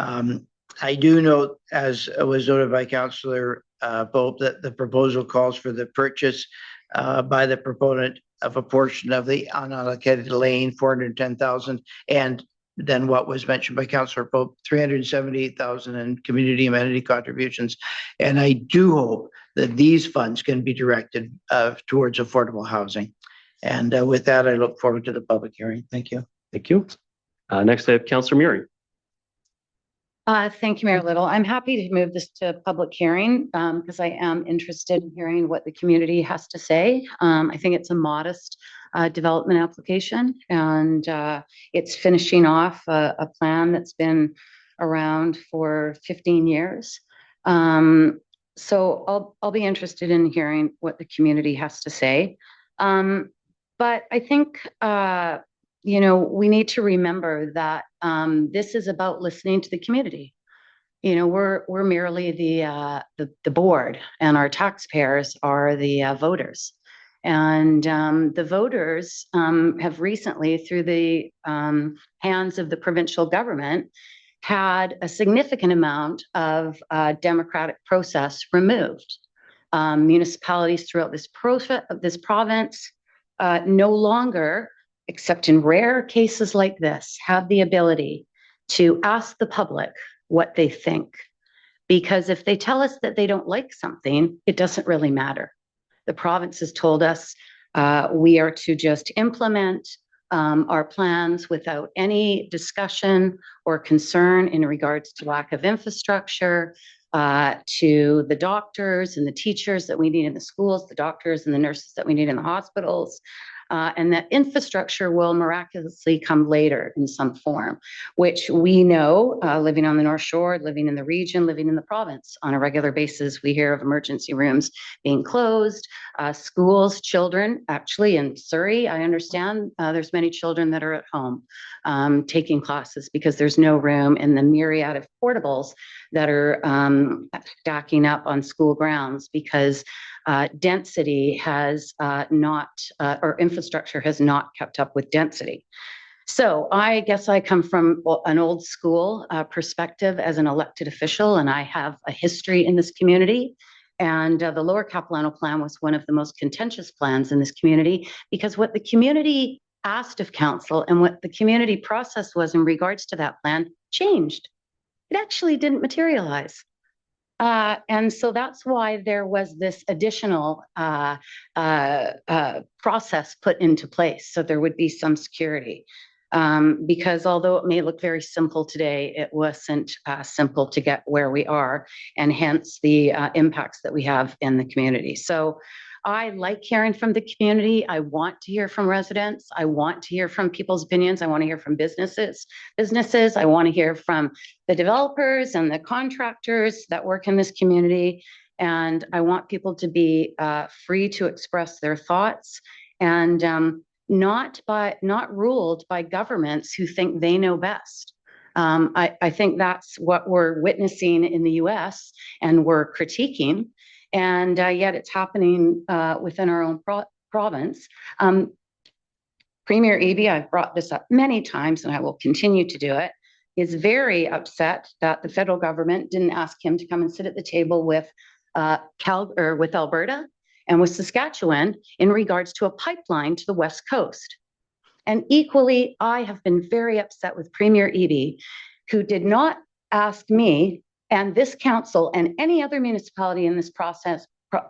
M: I do note, as was noted by Councillor Pope, that the proposal calls for the purchase by the proponent of a portion of the unallocated lane, 410,000, and then what was mentioned by Councillor Pope, 378,000 in community amenity contributions. And I do hope that these funds can be directed towards affordable housing. And with that, I look forward to the public hearing. Thank you.
A: Thank you. Next, I have Councillor Murray.
H: Thank you, Mayor Little. I'm happy to move this to public hearing because I am interested in hearing what the community has to say. I think it's a modest development application, and it's finishing off a plan that's been around for 15 years. So I'll be interested in hearing what the community has to say. But I think we need to remember that this is about listening to the community. We're merely the board, and our taxpayers are the voters. And the voters have recently, through the hands of the provincial government, had a significant amount of democratic process removed. Municipalities throughout this province no longer, except in rare cases like this, have the ability to ask the public what they think. Because if they tell us that they don't like something, it doesn't really matter. The province has told us we are to just implement our plans without any discussion or concern in regards to lack of infrastructure, to the doctors and the teachers that we need in the schools, the doctors and the nurses that we need in the hospitals, and that infrastructure will miraculously come later in some form, which we know, living on the North Shore, living in the region, living in the province on a regular basis, we hear of emergency rooms being closed, schools, children, actually in Surrey, I understand there's many children that are at home taking classes because there's no room in the myriad of portables that are stacking up on school grounds because density has not, or infrastructure has not kept up with density. So I guess I come from an old school perspective as an elected official, and I have a history in this community. And the Lower Capilano Plan was one of the most contentious plans in this community because what the community asked of council and what the community process was in regards to that plan changed. It actually didn't materialize. And so that's why there was this additional process put into place. So there would be some security. Because although it may look very simple today, it wasn't simple to get where we are, and hence the impacts that we have in the community. So I like hearing from the community. I want to hear from residents. I want to hear from people's opinions. I want to hear from businesses. I want to hear from the developers and the contractors that work in this community. And I want people to be free to express their thoughts and not ruled by governments who think they know best. I think that's what we're witnessing in the US and we're critiquing. And yet it's happening within our own province. Premier Eby, I've brought this up many times and I will continue to do it, is very upset that the federal government didn't ask him to come and sit at the table with with Alberta and with Saskatchewan in regards to a pipeline to the West Coast. And equally, I have been very upset with Premier Eby, who did not ask me and this council and any other municipality in this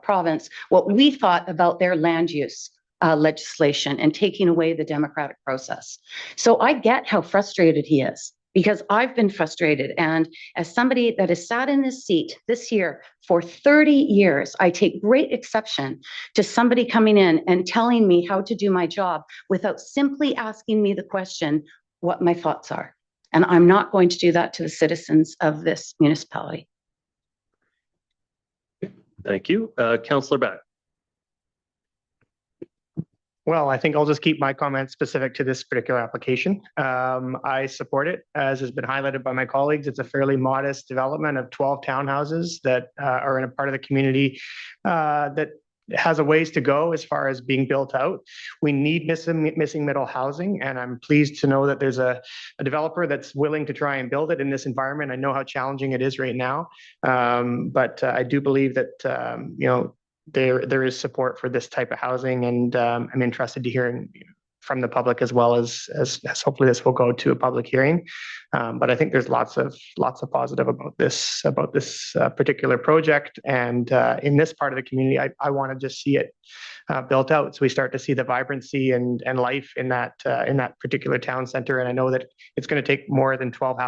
H: province what we thought about their land use legislation and taking away the democratic process. So I get how frustrated he is, because I've been frustrated. And as somebody that has sat in this seat this year for 30 years, I take great exception to somebody coming in and telling me how to do my job without simply asking me the question, what my thoughts are. And I'm not going to do that to the citizens of this municipality.
A: Thank you. Councillor Back.
B: Well, I think I'll just keep my comments specific to this particular application. I support it, as has been highlighted by my colleagues. It's a fairly modest development of 12 townhouses that are in a part of the community that has a ways to go as far as being built out. We need missing middle housing, and I'm pleased to know that there's a developer that's willing to try and build it in this environment. I know how challenging it is right now, but I do believe that there is support for this type of housing, and I'm interested to hear from the public as well as hopefully this will go to a public hearing. But I think there's lots of positive about this particular project, and in this part of the community, I want to just see it built out, so we start to see the vibrancy and life in that particular town center. And I know that it's going to take more than 12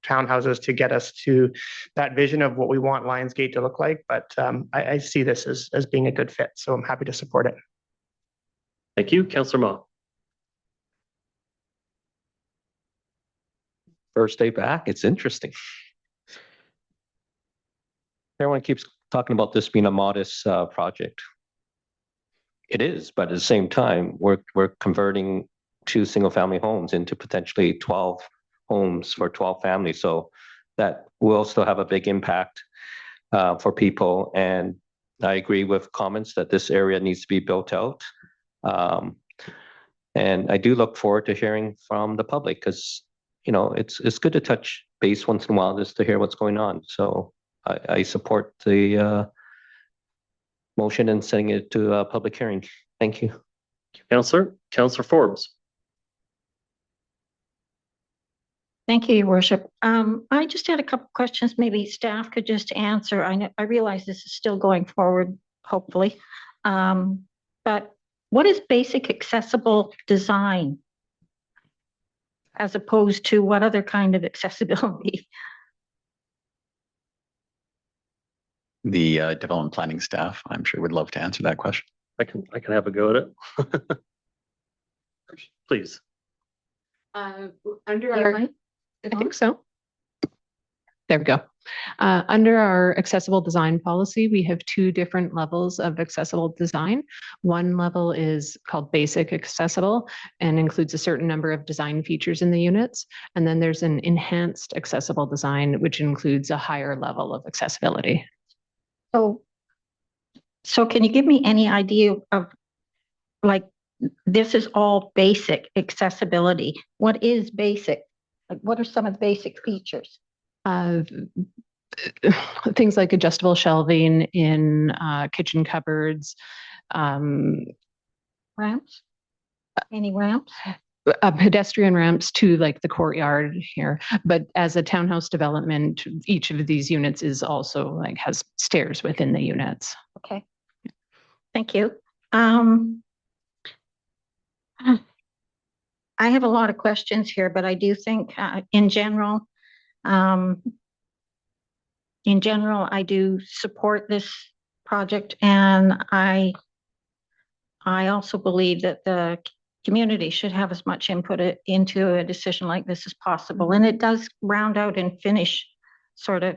B: townhouses to get us to that vision of what we want Lionsgate to look like. But I see this as being a good fit, so I'm happy to support it.
A: Thank you. Councillor Ma.
J: First day back, it's interesting. Everyone keeps talking about this being a modest project. It is, but at the same time, we're converting 2 single-family homes into potentially 12 homes for 12 families. So that will still have a big impact for people. And I agree with comments that this area needs to be built out. And I do look forward to hearing from the public because, it's good to touch base once in a while just to hear what's going on. So I support the motion and sending it to a public hearing. Thank you.
A: Councillor Forbes.
N: Thank you, Your Worship. I just had a couple questions. Maybe staff could just answer. I realize this is still going forward, hopefully. But what is basic accessible design as opposed to what other kind of accessibility?
I: The development planning staff, I'm sure, would love to answer that question.
A: I can have a go at it. Please.
O: Under our, I think so. There we go. Under our accessible design policy, we have two different levels of accessible design. One level is called basic accessible and includes a certain number of design features in the units. And then there's an enhanced accessible design, which includes a higher level of accessibility.
N: So can you give me any idea of, like, this is all basic accessibility. What is basic? Like, what are some of the basic features?
O: Things like adjustable shelving in kitchen cupboards.
N: Ramps? Any ramps?
O: Pedestrian ramps to like the courtyard here. But as a townhouse development, each of these units is also like has stairs within the units.
N: Okay. Thank you. I have a lot of questions here, but I do think in general, I do support this project, and I also believe that the community should have as much input into a decision like this as possible. And it does round out and finish, sort of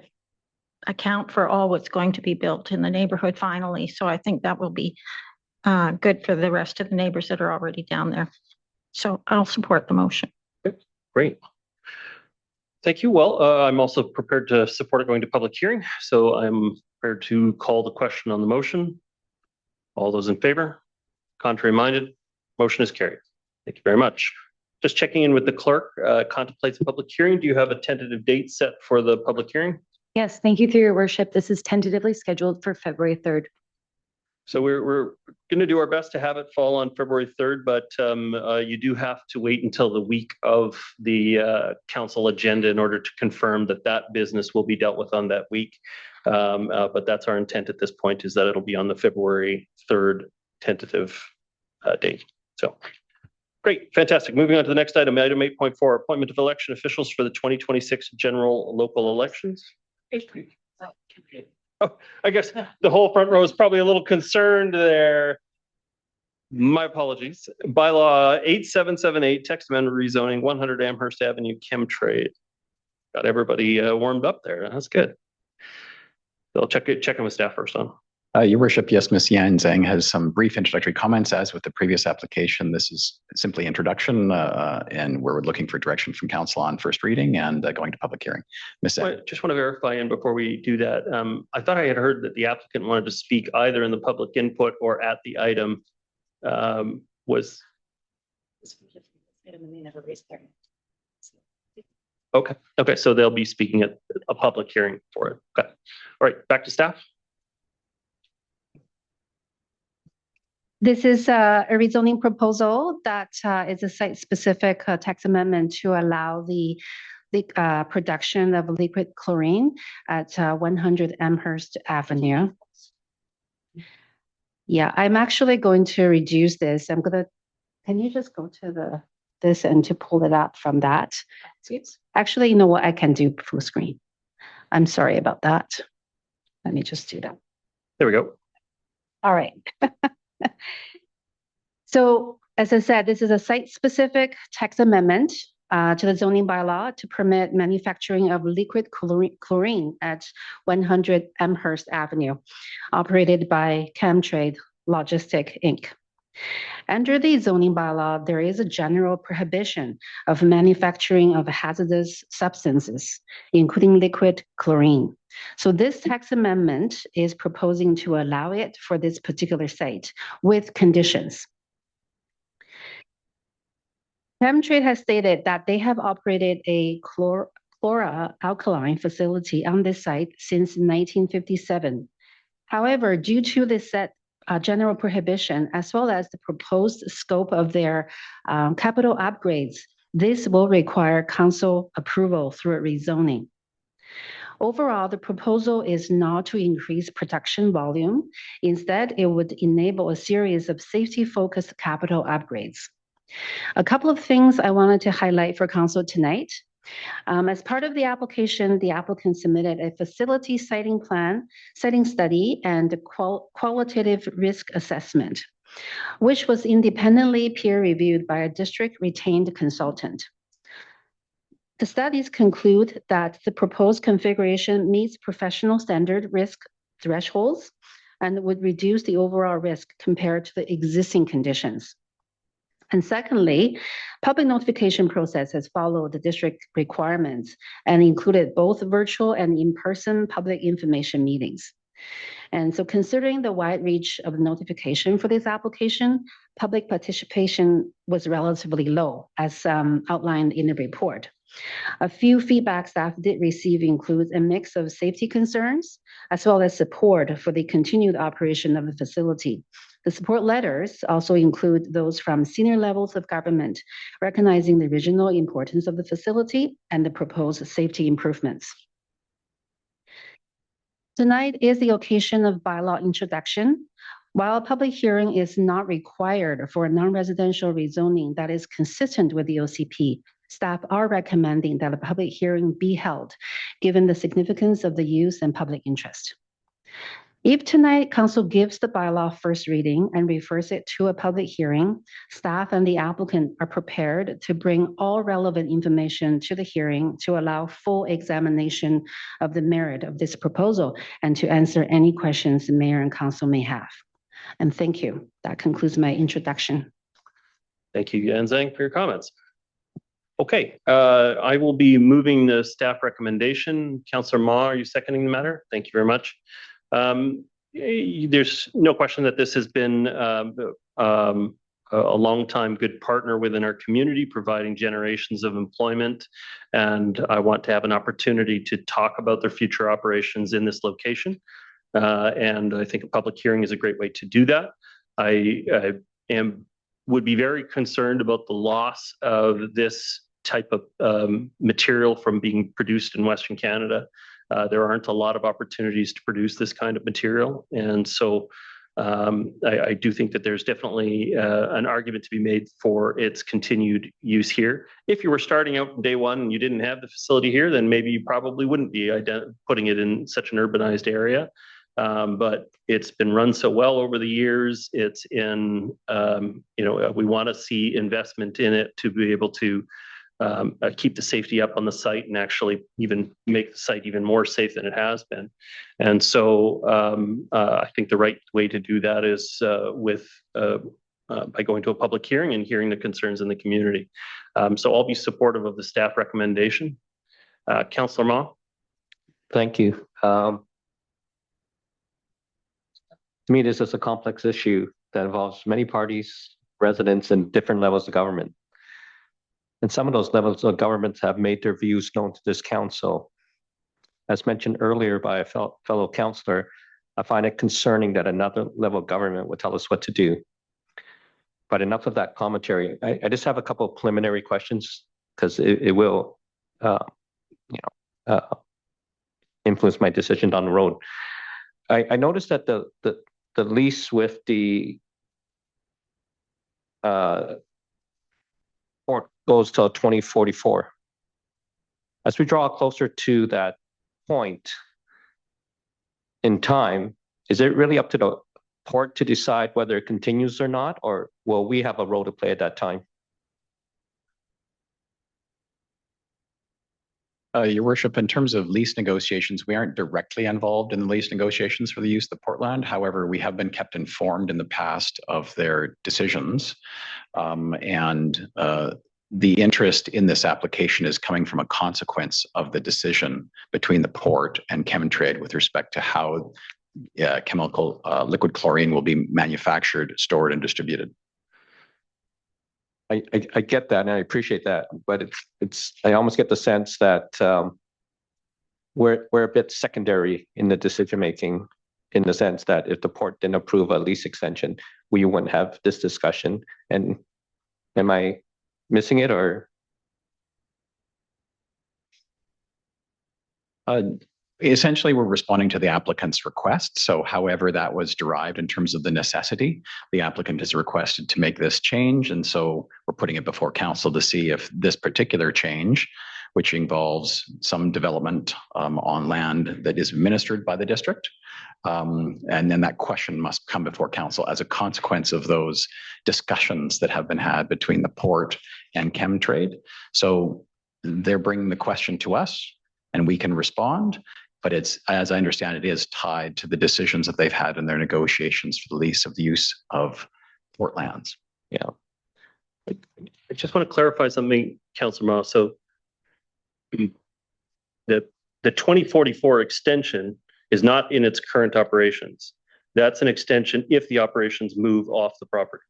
N: account for all what's going to be built in the neighborhood finally. So I think that will be good for the rest of the neighbors that are already down there. So I'll support the motion.
A: Great. Thank you. Well, I'm also prepared to support it going to public hearing. So I'm prepared to call the question on the motion. All those in favor? Contrary minded? Motion is carried. Thank you very much. Just checking in with the clerk, contemplates a public hearing. Do you have a tentative date set for the public hearing?
D: Yes, thank you through your worship. This is tentatively scheduled for February 3rd.
A: So we're going to do our best to have it fall on February 3rd, but you do have to wait until the week of the council agenda in order to confirm that that business will be dealt with on that week. But that's our intent at this point, is that it'll be on the February 3rd tentative date. So great, fantastic. Moving on to the next item, item 8.4, appointment of election officials for the 2026 general local elections. Oh, I guess the whole front row is probably a little concerned there. My apologies. Bylaw 8778, text amendment rezoning 100 Amherst Avenue, Chemtrade. Got everybody warmed up there. That's good. They'll check in with staff first on.
I: Your worship, yes, Ms. Yan Zhang has some brief introductory comments. As with the previous application, this is simply introduction, and we're looking for direction from council on first reading and going to public hearing. Ms. Zhang.
A: I just want to verify, and before we do that, I thought I had heard that the applicant wanted to speak either in the public input or at the item. Was okay, so they'll be speaking at a public hearing for it. Okay, all right, back to staff.
K: This is a rezoning proposal that is a site-specific tax amendment to allow the production of liquid chlorine at 100 Amherst Avenue. Yeah, I'm actually going to reduce this. Can you just go to this and to pull it out from that? Actually, you know what? I can do full screen. I'm sorry about that. Let me just do that.
A: There we go.
K: All right. So, as I said, this is a site-specific tax amendment to the zoning bylaw to permit manufacturing of liquid chlorine at 100 Amherst Avenue, operated by Chemtrade Logistic Inc. Under the zoning bylaw, there is a general prohibition of manufacturing of hazardous substances, including liquid chlorine. So this tax amendment is proposing to allow it for this particular site with conditions. Chemtrade has stated that they have operated a chloralkali facility on this site since 1957. However, due to the set general prohibition, as well as the proposed scope of their capital upgrades, this will require council approval through a rezoning. Overall, the proposal is not to increase production volume. Instead, it would enable a series of safety-focused capital upgrades. A couple of things I wanted to highlight for council tonight. As part of the application, the applicant submitted a facility siting plan, siting study, and qualitative risk assessment, which was independently peer-reviewed by a district-retained consultant. The studies conclude that the proposed configuration meets professional standard risk thresholds and would reduce the overall risk compared to the existing conditions. And secondly, public notification process has followed the district requirements and included both virtual and in-person public information meetings. And so considering the wide reach of notification for this application, public participation was relatively low, as outlined in the report. A few feedback staff did receive includes a mix of safety concerns, as well as support for the continued operation of the facility. The support letters also include those from senior levels of government, recognizing the regional importance of the facility and the proposed safety improvements. Tonight is the occasion of bylaw introduction. While a public hearing is not required for a non-residential rezoning that is consistent with the OCP, staff are recommending that a public hearing be held, given the significance of the use and public interest. If tonight council gives the bylaw first reading and refers it to a public hearing, staff and the applicant are prepared to bring all relevant information to the hearing to allow full examination of the merit of this proposal and to answer any questions the mayor and council may have. And thank you. That concludes my introduction.
A: Thank you, Yan Zhang, for your comments. Okay, I will be moving the staff recommendation. Councillor Ma, are you seconding the matter? Thank you very much. There's no question that this has been a long time good partner within our community, providing generations of employment. And I want to have an opportunity to talk about their future operations in this location. And I think a public hearing is a great way to do that. I would be very concerned about the loss of this type of material from being produced in Western Canada. There aren't a lot of opportunities to produce this kind of material. And so I do think that there's definitely an argument to be made for its continued use here. If you were starting out from day one and you didn't have the facility here, then maybe you probably wouldn't be putting it in such an urbanized area. But it's been run so well over the years. It's in, we want to see investment in it to be able to keep the safety up on the site and actually even make the site even more safe than it has been. And so I think the right way to do that is by going to a public hearing and hearing the concerns in the community. So I'll be supportive of the staff recommendation. Councillor Ma.
J: Thank you. To me, this is a complex issue that involves many parties, residents, and different levels of government. And some of those levels of governments have made their views known to this council. As mentioned earlier by a fellow councillor, I find it concerning that another level of government would tell us what to do. But enough of that commentary. I just have a couple of preliminary questions because it will influence my decision down the road. I noticed that the lease with the port goes till 2044. As we draw closer to that point in time, is it really up to the port to decide whether it continues or not, or will we have a role to play at that time?
I: Your worship, in terms of lease negotiations, we aren't directly involved in the lease negotiations for the use of the Portland. However, we have been kept informed in the past of their decisions. The interest in this application is coming from a consequence of the decision between the port and Chemtrade with respect to how chemical liquid chlorine will be manufactured, stored, and distributed.
J: I get that and I appreciate that, but I almost get the sense that we're a bit secondary in the decision making, in the sense that if the port didn't approve a lease extension, we wouldn't have this discussion. And am I missing it, or?
I: Essentially, we're responding to the applicant's request. So however that was derived in terms of the necessity, the applicant has requested to make this change. And so we're putting it before council to see if this particular change, which involves some development on land that is administered by the district, and then that question must come before council as a consequence of those discussions that have been had between the port and Chemtrade. So they're bringing the question to us and we can respond. But it's, as I understand it, is tied to the decisions that they've had in their negotiations for the lease of the use of port lands.
J: Yeah.
A: I just want to clarify something, Councillor Mah. So the 2044 extension is not in its current operations. That's an extension if the operations move off the property.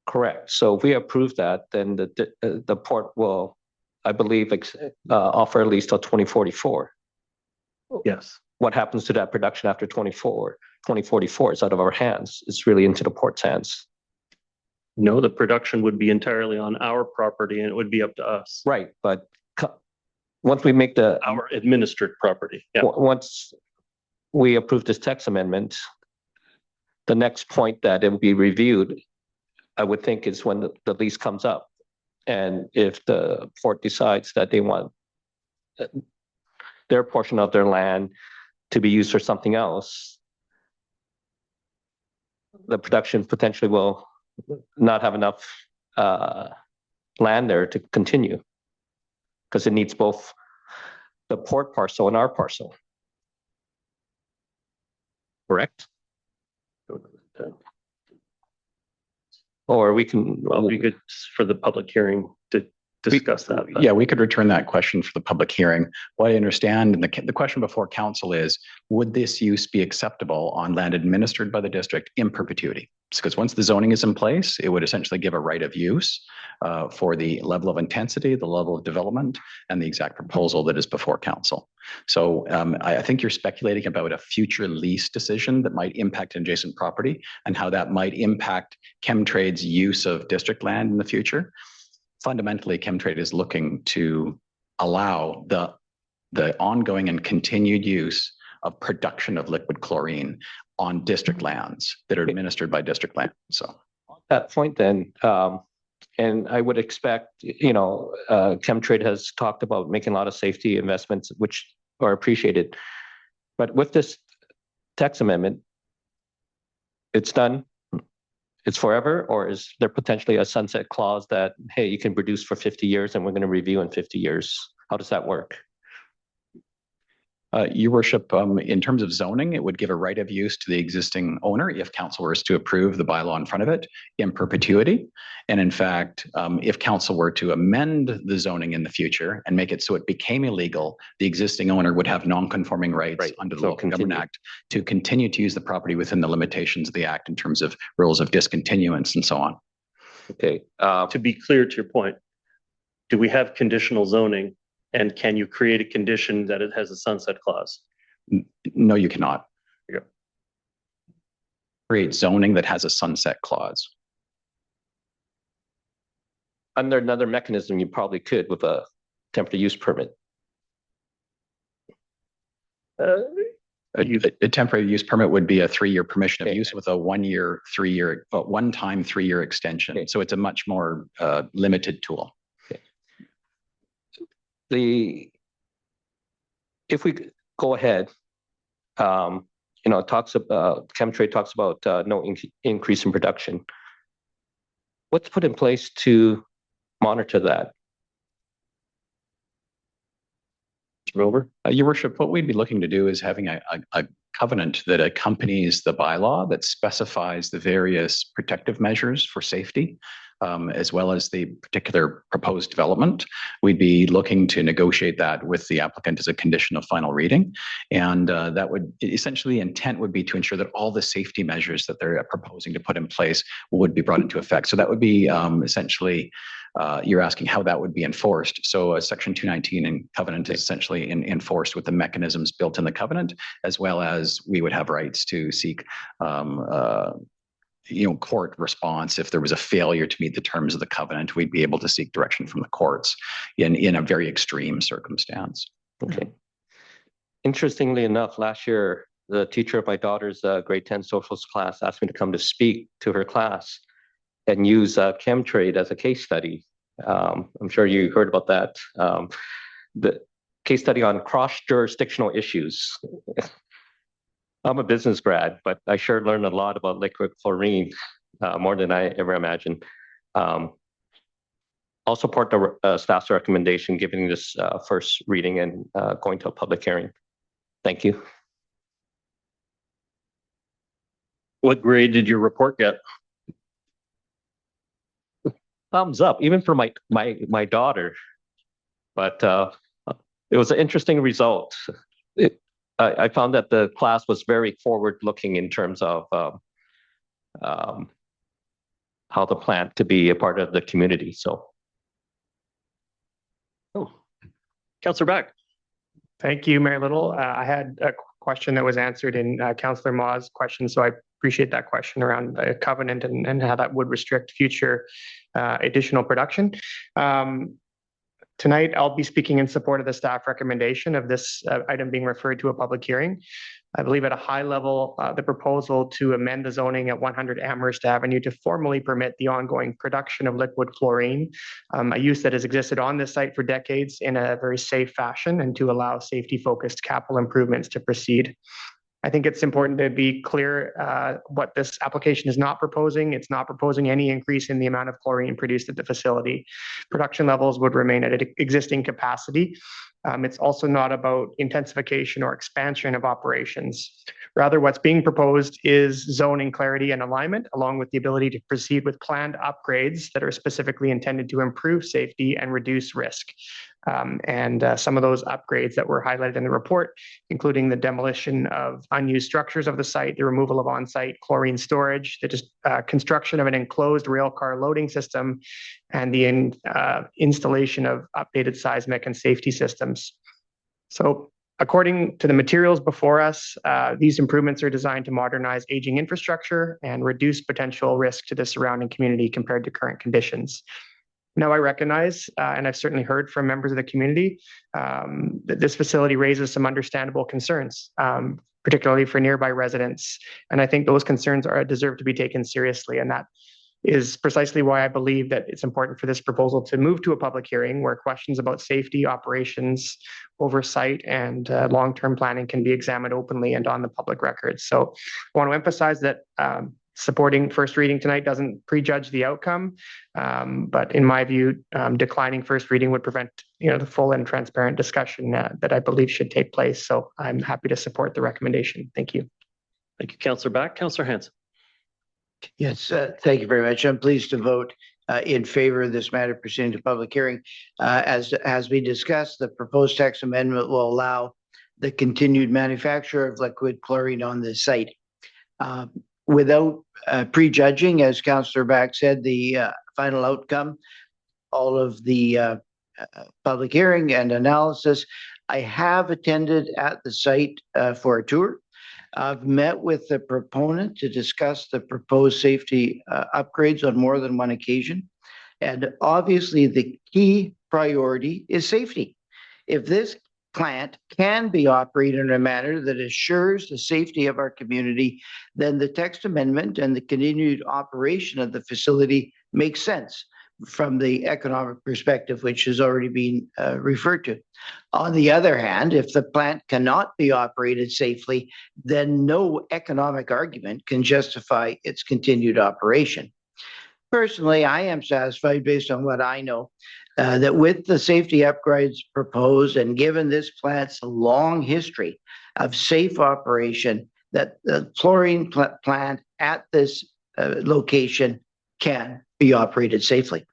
J: Correct. So if we approve that, then the port will, I believe, offer a lease till 2044.
A: Yes.
J: What happens to that production after 2044? It's out of our hands. It's really into the port's hands.
A: No, the production would be entirely on our property and it would be up to us.
J: Right, but once we make
A: our administered property. Yeah.
J: Once we approve this text amendment, the next point that it will be reviewed, I would think, is when the lease comes up. And if the port decides that they want their portion of their land to be used for something else, the production potentially will not have enough land there to continue, because it needs both the port parcel and our parcel. Correct? Or we can.
A: Well, it'd be good for the public hearing to discuss that.
I: Yeah, we could return that question for the public hearing. What I understand, and the question before council is, would this use be acceptable on land administered by the district in perpetuity? Because once the zoning is in place, it would essentially give a right of use for the level of intensity, the level of development, and the exact proposal that is before council. So I think you're speculating about a future lease decision that might impact adjacent property and how that might impact Chemtrade's use of district land in the future. Fundamentally, Chemtrade is looking to allow the ongoing and continued use of production of liquid chlorine on district lands that are administered by district land. So
J: on that point then, and I would expect, Chemtrade has talked about making a lot of safety investments, which are appreciated. But with this text amendment, it's done. It's forever, or is there potentially a sunset clause that, hey, you can produce for 50 years and we're going to review in 50 years? How does that work?
I: Your worship, in terms of zoning, it would give a right of use to the existing owner if council were to approve the bylaw in front of it in perpetuity. And in fact, if council were to amend the zoning in the future and make it so it became illegal, the existing owner would have non-conforming rights under the Local Government Act to continue to use the property within the limitations of the Act in terms of rules of discontinuance and so on.
A: Okay. To be clear to your point, do we have conditional zoning? And can you create a condition that it has a sunset clause?
I: No, you cannot.
A: There you go.
I: Create zoning that has a sunset clause.
J: Under another mechanism, you probably could with a temporary use permit.
I: A temporary use permit would be a 3-year permission of use with a one-time 3-year extension. Okay. So it's a much more limited tool.
J: If we go ahead, Chemtrade talks about no increase in production. What's put in place to monitor that?
A: Rover?
I: Your worship, what we'd be looking to do is having a covenant that accompanies the bylaw that specifies the various protective measures for safety as well as the particular proposed development. We'd be looking to negotiate that with the applicant as a condition of final reading. And that would essentially, intent would be to ensure that all the safety measures that they're proposing to put in place would be brought into effect. So that would be essentially, you're asking how that would be enforced. So Section 219 in covenant is essentially enforced with the mechanisms built in the covenant, as well as we would have rights to seek court response. If there was a failure to meet the terms of the covenant, we'd be able to seek direction from the courts in a very extreme circumstance.
J: Okay. Interestingly enough, last year, the teacher of my daughter's grade 10 socials class asked me to come to speak to her class and use Chemtrade as a case study. I'm sure you heard about that. The case study on cross-jurisdictional issues. I'm a business grad, but I sure learned a lot about liquid chlorine, more than I ever imagined. I'll support the staff's recommendation, giving this first reading and going to a public hearing. Thank you.
A: What grade did your report get?
J: Thumbs up, even for my daughter. But it was an interesting result. I found that the class was very forward-looking in terms of how to plan to be a part of the community. So,
A: Councillor Back.
B: Thank you, Mayor Little. I had a question that was answered in Councillor Ma's question, so I appreciate that question around the covenant and how that would restrict future additional production. Tonight, I'll be speaking in support of the staff recommendation of this item being referred to a public hearing. I believe at a high level, the proposal to amend the zoning at 100 Amherst Avenue to formally permit the ongoing production of liquid chlorine, a use that has existed on this site for decades in a very safe fashion, and to allow safety-focused capital improvements to proceed. I think it's important to be clear what this application is not proposing. It's not proposing any increase in the amount of chlorine produced at the facility. Production levels would remain at existing capacity. It's also not about intensification or expansion of operations. Rather, what's being proposed is zoning clarity and alignment, along with the ability to proceed with planned upgrades that are specifically intended to improve safety and reduce risk. Some of those upgrades that were highlighted in the report, including the demolition of unused structures of the site, the removal of on-site chlorine storage, the construction of an enclosed rail car loading system, and the installation of updated seismic and safety systems. So, according to the materials before us, these improvements are designed to modernize aging infrastructure and reduce potential risk to the surrounding community compared to current conditions. Now, I recognize, and I've certainly heard from members of the community, that this facility raises some understandable concerns, particularly for nearby residents. And I think those concerns deserve to be taken seriously. And that is precisely why I believe that it's important for this proposal to move to a public hearing where questions about safety, operations, oversight, and long-term planning can be examined openly and on the public record. So I want to emphasize that supporting first reading tonight doesn't prejudge the outcome, but in my view, declining first reading would prevent the full and transparent discussion that I believe should take place. So I'm happy to support the recommendation. Thank you.
A: Thank you, Councillor Back. Councillor Hanson.
M: Yes, thank you very much. I'm pleased to vote in favor of this matter proceeding to public hearing. As has been discussed, the proposed text amendment will allow the continued manufacture of liquid chlorine on this site. Without prejudging, as Councillor Back said, the final outcome, all of the public hearing and analysis, I have attended at the site for a tour. I've met with the proponent to discuss the proposed safety upgrades on more than one occasion. And obviously, the key priority is safety. If this plant can be operated in a manner that assures the safety of our community, then the text amendment and the continued operation of the facility makes sense from the economic perspective, which has already been referred to. On the other hand, if the plant cannot be operated safely, then no economic argument can justify its continued operation. Personally, I am satisfied based on what I know that with the safety upgrades proposed and given this plant's long history of safe operation, that the chlorine plant at this location can be operated safely.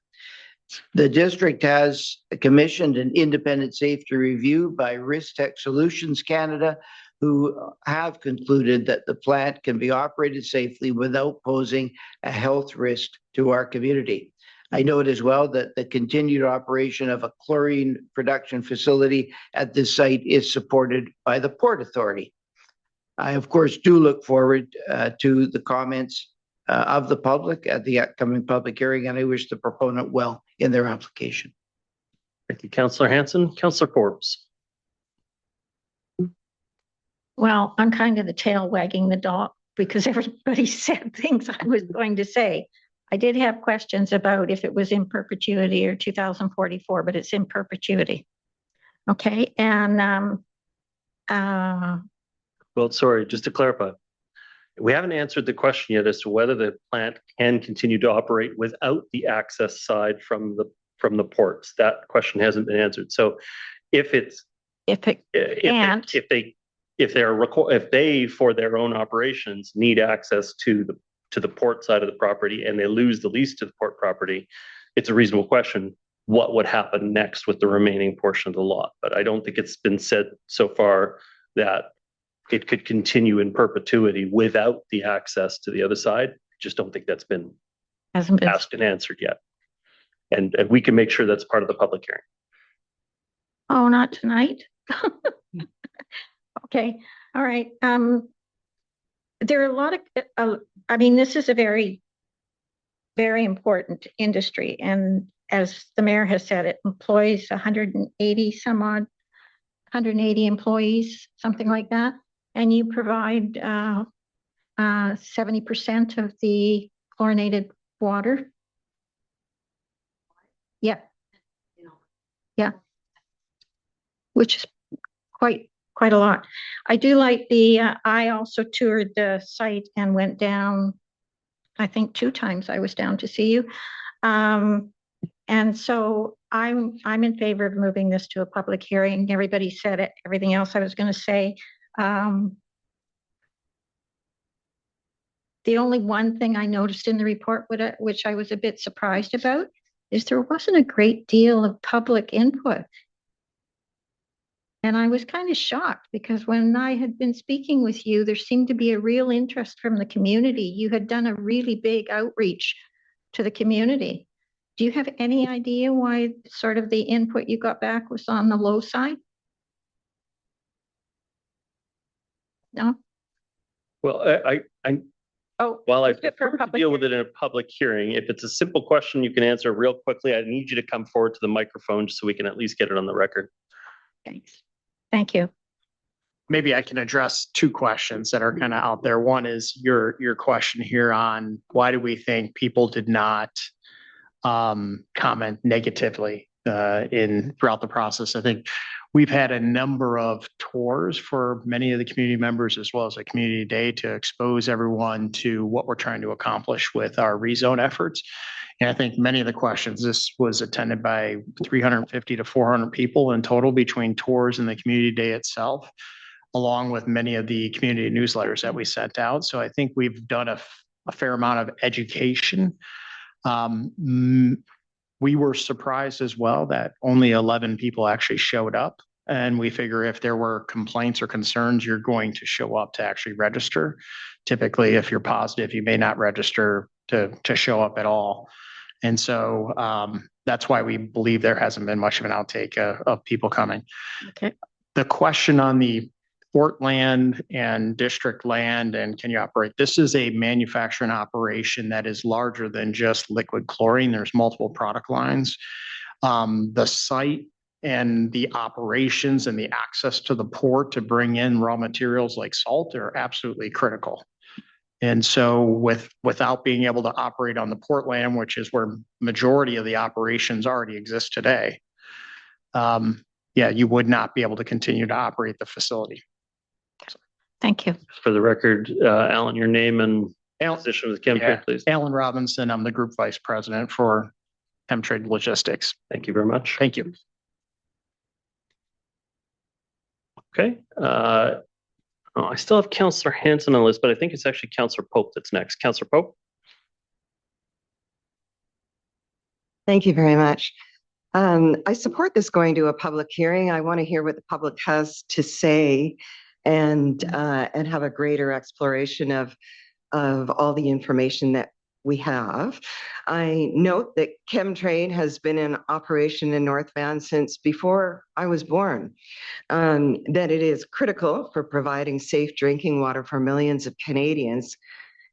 M: The district has commissioned an independent safety review by Risk Tech Solutions Canada, who have concluded that the plant can be operated safely without posing a health risk to our community. I note as well that the continued operation of a chlorine production facility at this site is supported by the Port Authority. I, of course, do look forward to the comments of the public at the upcoming public hearing, and I wish the proponent well in their application.
A: Thank you, Councillor Hanson. Councillor Forbes.
N: Well, I'm kind of the tail wagging the dog because everybody said things I was going to say. I did have questions about if it was in perpetuity or 2044, but it's in perpetuity. Okay, and
A: Well, sorry, just to clarify, we haven't answered the question yet as to whether the plant can continue to operate without the access side from the ports. That question hasn't been answered. So if they for their own operations need access to the port side of the property and they lose the lease to the port property, it's a reasonable question. What would happen next with the remaining portion of the lot? But I don't think it's been said so far that it could continue in perpetuity without the access to the other side. Just don't think that's been asked and answered yet. And we can make sure that's part of the public hearing.
N: Oh, not tonight. Okay. All right. There are a lot of, I mean, this is a very, very important industry. And as the mayor has said, it employs 180 some odd, 180 employees, something like that. And you provide 70% of the chlorinated water. Yeah. Yeah. Which is quite a lot. I do like I also toured the site and went down, I think 2 times I was down to see you. And so I'm in favor of moving this to a public hearing. Everybody said it, everything else I was going to say. The only one thing I noticed in the report, which I was a bit surprised about, is there wasn't a great deal of public input. And I was kind of shocked because when I had been speaking with you, there seemed to be a real interest from the community. You had done a really big outreach to the community. Do you have any idea why sort of the input you got back was on the low side? No?
A: Well, while I prefer to deal with it in a public hearing, if it's a simple question you can answer real quickly, I need you to come forward to the microphone so we can at least get it on the record.
N: Thanks. Thank you.
B: Maybe I can address 2 questions that are kind of out there. One is your question here on why do we think people did not comment negatively throughout the process. I think we've had a number of tours for many of the community members as well as a community day to expose everyone to what we're trying to accomplish with our rezone efforts. And I think many of the questions, this was attended by 350 to 400 people in total between tours and the community day itself, along with many of the community newsletters that we sent out. So I think we've done a fair amount of education. We were surprised as well that only 11 people actually showed up. And we figure if there were complaints or concerns, you're going to show up to actually register. Typically, if you're positive, you may not register to show up at all. And so that's why we believe there hasn't been much of an outtake of people coming.
N: Okay.
B: The question on the port land and district land and can you operate? This is a manufacturing operation that is larger than just liquid chlorine. There's multiple product lines. The site and the operations and the access to the port to bring in raw materials like salt are absolutely critical. And so without being able to operate on the port land, which is where majority of the operations already exist today, you would not be able to continue to operate the facility.
N: Thank you.
A: For the record, Alan, your name and position with Chemtrade, please.
B: Alan Robinson, I'm the group vice president for Chemtrade Logistics.
A: Thank you very much.
B: Thank you.
A: Okay. I still have Councillor Hanson on the list, but I think it's actually Councillor Pope that's next. Councillor Pope.
L: Thank you very much. I support this going to a public hearing. I want to hear what the public has to say and have a greater exploration of all the information that we have. I note that Chemtrade has been in operation in North Van since before I was born, that it is critical for providing safe drinking water for millions of Canadians,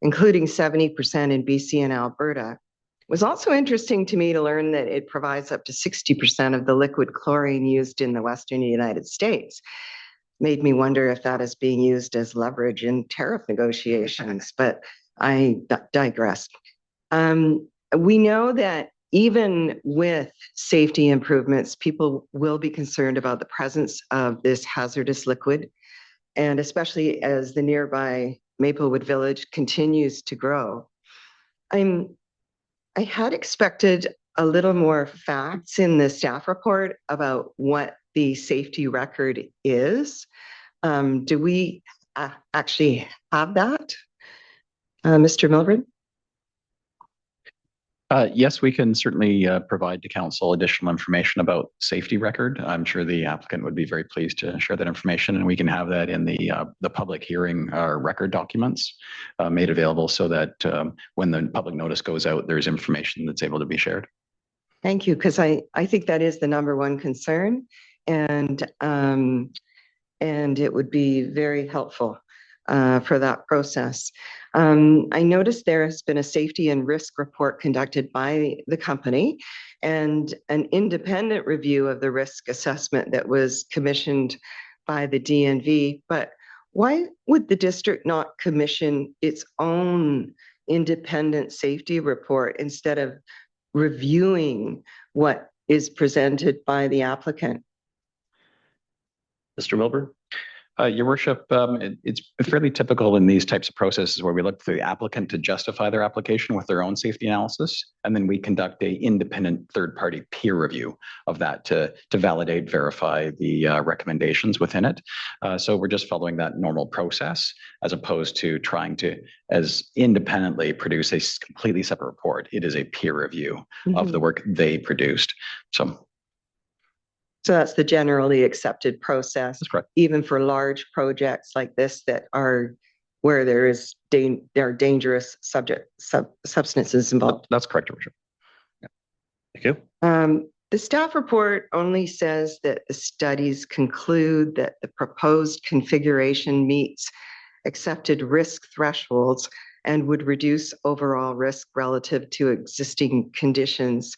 L: including 70% in BC and Alberta. It was also interesting to me to learn that it provides up to 60% of the liquid chlorine used in the Western United States. Made me wonder if that is being used as leverage in tariff negotiations, but I digress. We know that even with safety improvements, people will be concerned about the presence of this hazardous liquid, and especially as the nearby Maplewood Village continues to grow. I had expected a little more facts in the staff report about what the safety record is. Do we actually have that? Mr. Milburn?
I: Yes, we can certainly provide to council additional information about safety record. I'm sure the applicant would be very pleased to share that information, and we can have that in the public hearing record documents made available so that when the public notice goes out, there's information that's able to be shared.
L: Thank you, because I think that is the number one concern, and it would be very helpful for that process. I noticed there has been a safety and risk report conducted by the company and an independent review of the risk assessment that was commissioned by the DNV. But why would the district not commission its own independent safety report instead of reviewing what is presented by the applicant?
A: Mr. Milburn?
I: Your worship, it's fairly typical in these types of processes where we look for the applicant to justify their application with their own safety analysis, and then we conduct a independent third-party peer review of that to validate, verify the recommendations within it. So we're just following that normal process as opposed to trying to, as independently, produce a completely separate report. It is a peer review of the work they produced.
L: So that's the generally accepted process.
I: That's correct.
L: Even for large projects like this that are where there are dangerous substances involved.
I: That's correct, Your Worship.
A: Yeah. Thank you.
L: The staff report only says that the studies conclude that the proposed configuration meets accepted risk thresholds and would reduce overall risk relative to existing conditions.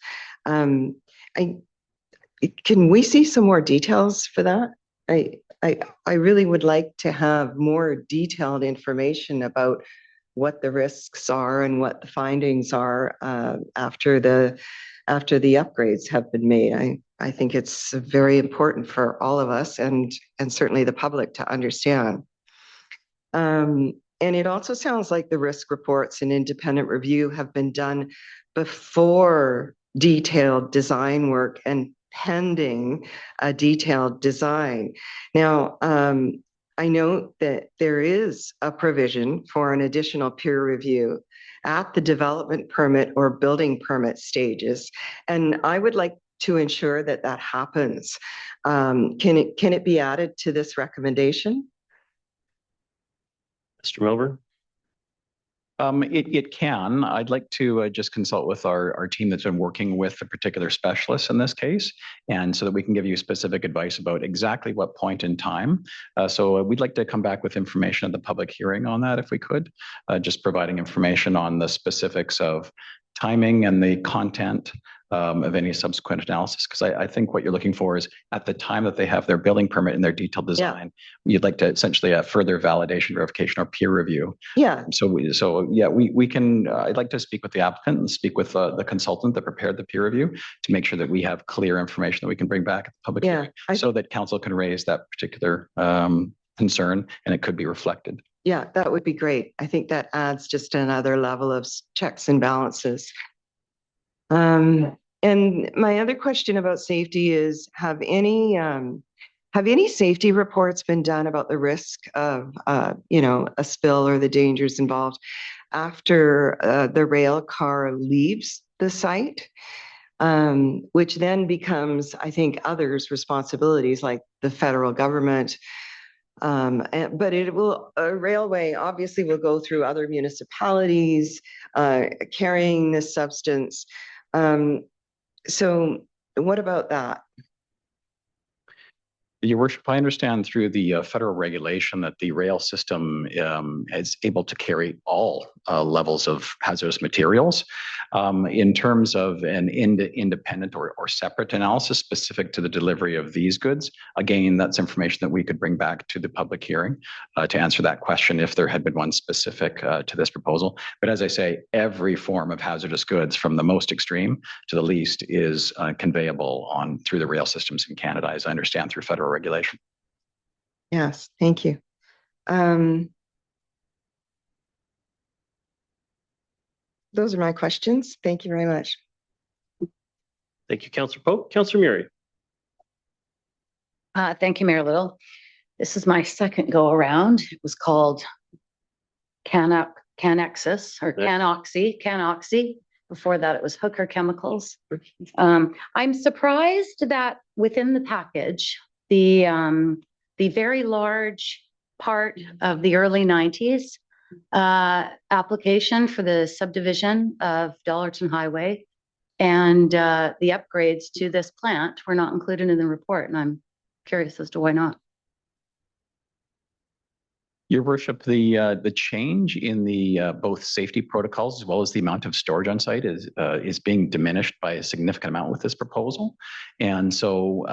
L: Can we see some more details for that? I really would like to have more detailed information about what the risks are and what the findings are after the upgrades have been made. I think it's very important for all of us and certainly the public to understand. And it also sounds like the risk reports and independent review have been done before detailed design work and pending a detailed design. Now, I note that there is a provision for an additional peer review at the development permit or building permit stages, and I would like to ensure that that happens. Can it be added to this recommendation?
A: Mr. Milburn?
I: It can. I'd like to just consult with our team that's been working with the particular specialists in this case, and so that we can give you specific advice about exactly what point in time. So we'd like to come back with information at the public hearing on that if we could, just providing information on the specifics of timing and the content of any subsequent analysis, because I think what you're looking for is at the time that they have their building permit and their detailed design, you'd like to essentially a further validation, verification, or peer review.
L: Yeah.
I: So yeah, we can. I'd like to speak with the applicant and speak with the consultant that prepared the peer review to make sure that we have clear information that we can bring back at the public hearing, so that council can raise that particular concern and it could be reflected.
L: Yeah, that would be great. I think that adds just another level of checks and balances. And my other question about safety is, have any safety reports been done about the risk of, a spill or the dangers involved after the rail car leaves the site? which then becomes, I think, others' responsibilities like the federal government. But it will, a railway obviously will go through other municipalities carrying this substance. So what about that?
I: Your worship, I understand through the federal regulation that the rail system is able to carry all levels of hazardous materials. In terms of an independent or separate analysis specific to the delivery of these goods, again, that's information that we could bring back to the public hearing to answer that question if there had been one specific to this proposal. But as I say, every form of hazardous goods from the most extreme to the least is conveyable on through the rail systems in Canada, as I understand through federal regulation.
L: Yes, thank you. Those are my questions. Thank you very much.
A: Thank you, Councillor Pope. Councillor Murray.
H: Thank you, Mayor Little. This is my second go around. It was called Canexus or Canoxy. Before that, it was Hooker Chemicals. I'm surprised that within the package, the very large part of the early 90s application for the subdivision of Dollarton Highway and the upgrades to this plant were not included in the report, and I'm curious as to why not.
I: Your worship, the change in the both safety protocols as well as the amount of storage on site is being diminished by a significant amount with this proposal, and so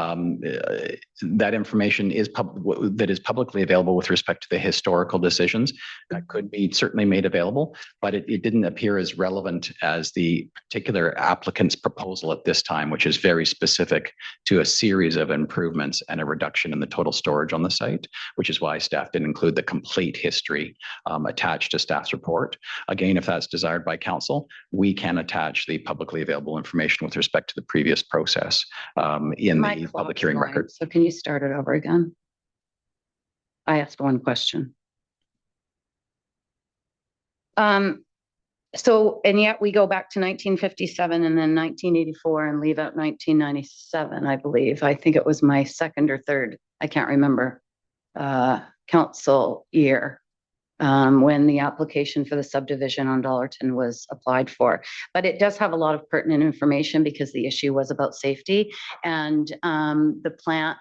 I: that information is publicly available with respect to the historical decisions that could be certainly made available, but it didn't appear as relevant as the particular applicant's proposal at this time, which is very specific to a series of improvements and a reduction in the total storage on the site, which is why staff didn't include the complete history attached to staff's report. Again, if that's desired by council, we can attach the publicly available information with respect to the previous process in the public hearing record.
H: So can you start it over again? I asked one question. So, and yet we go back to 1957 and then 1984 and leave out 1997, I believe. I think it was my second or third, I can't remember, council year when the application for the subdivision on Dollarton was applied for. But it does have a lot of pertinent information because the issue was about safety, and the plant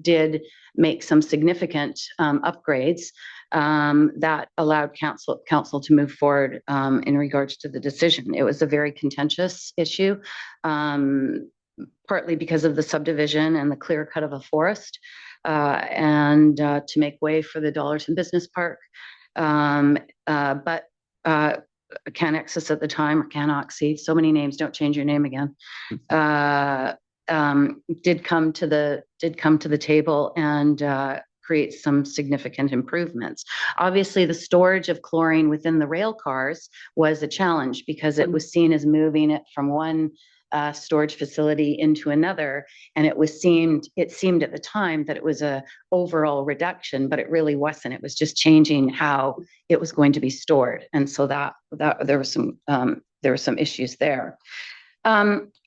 H: did make some significant upgrades that allowed council to move forward in regards to the decision. It was a very contentious issue, partly because of the subdivision and the clear cut of a forest, and to make way for the Dollarton Business Park. But Canexus at the time, or Canoxy, so many names, don't change your name again, did come to the table and create some significant improvements. Obviously, the storage of chlorine within the rail cars was a challenge because it was seen as moving it from one storage facility into another, and it seemed at the time that it was a overall reduction, but it really wasn't. It was just changing how it was going to be stored, and so that there were some issues there.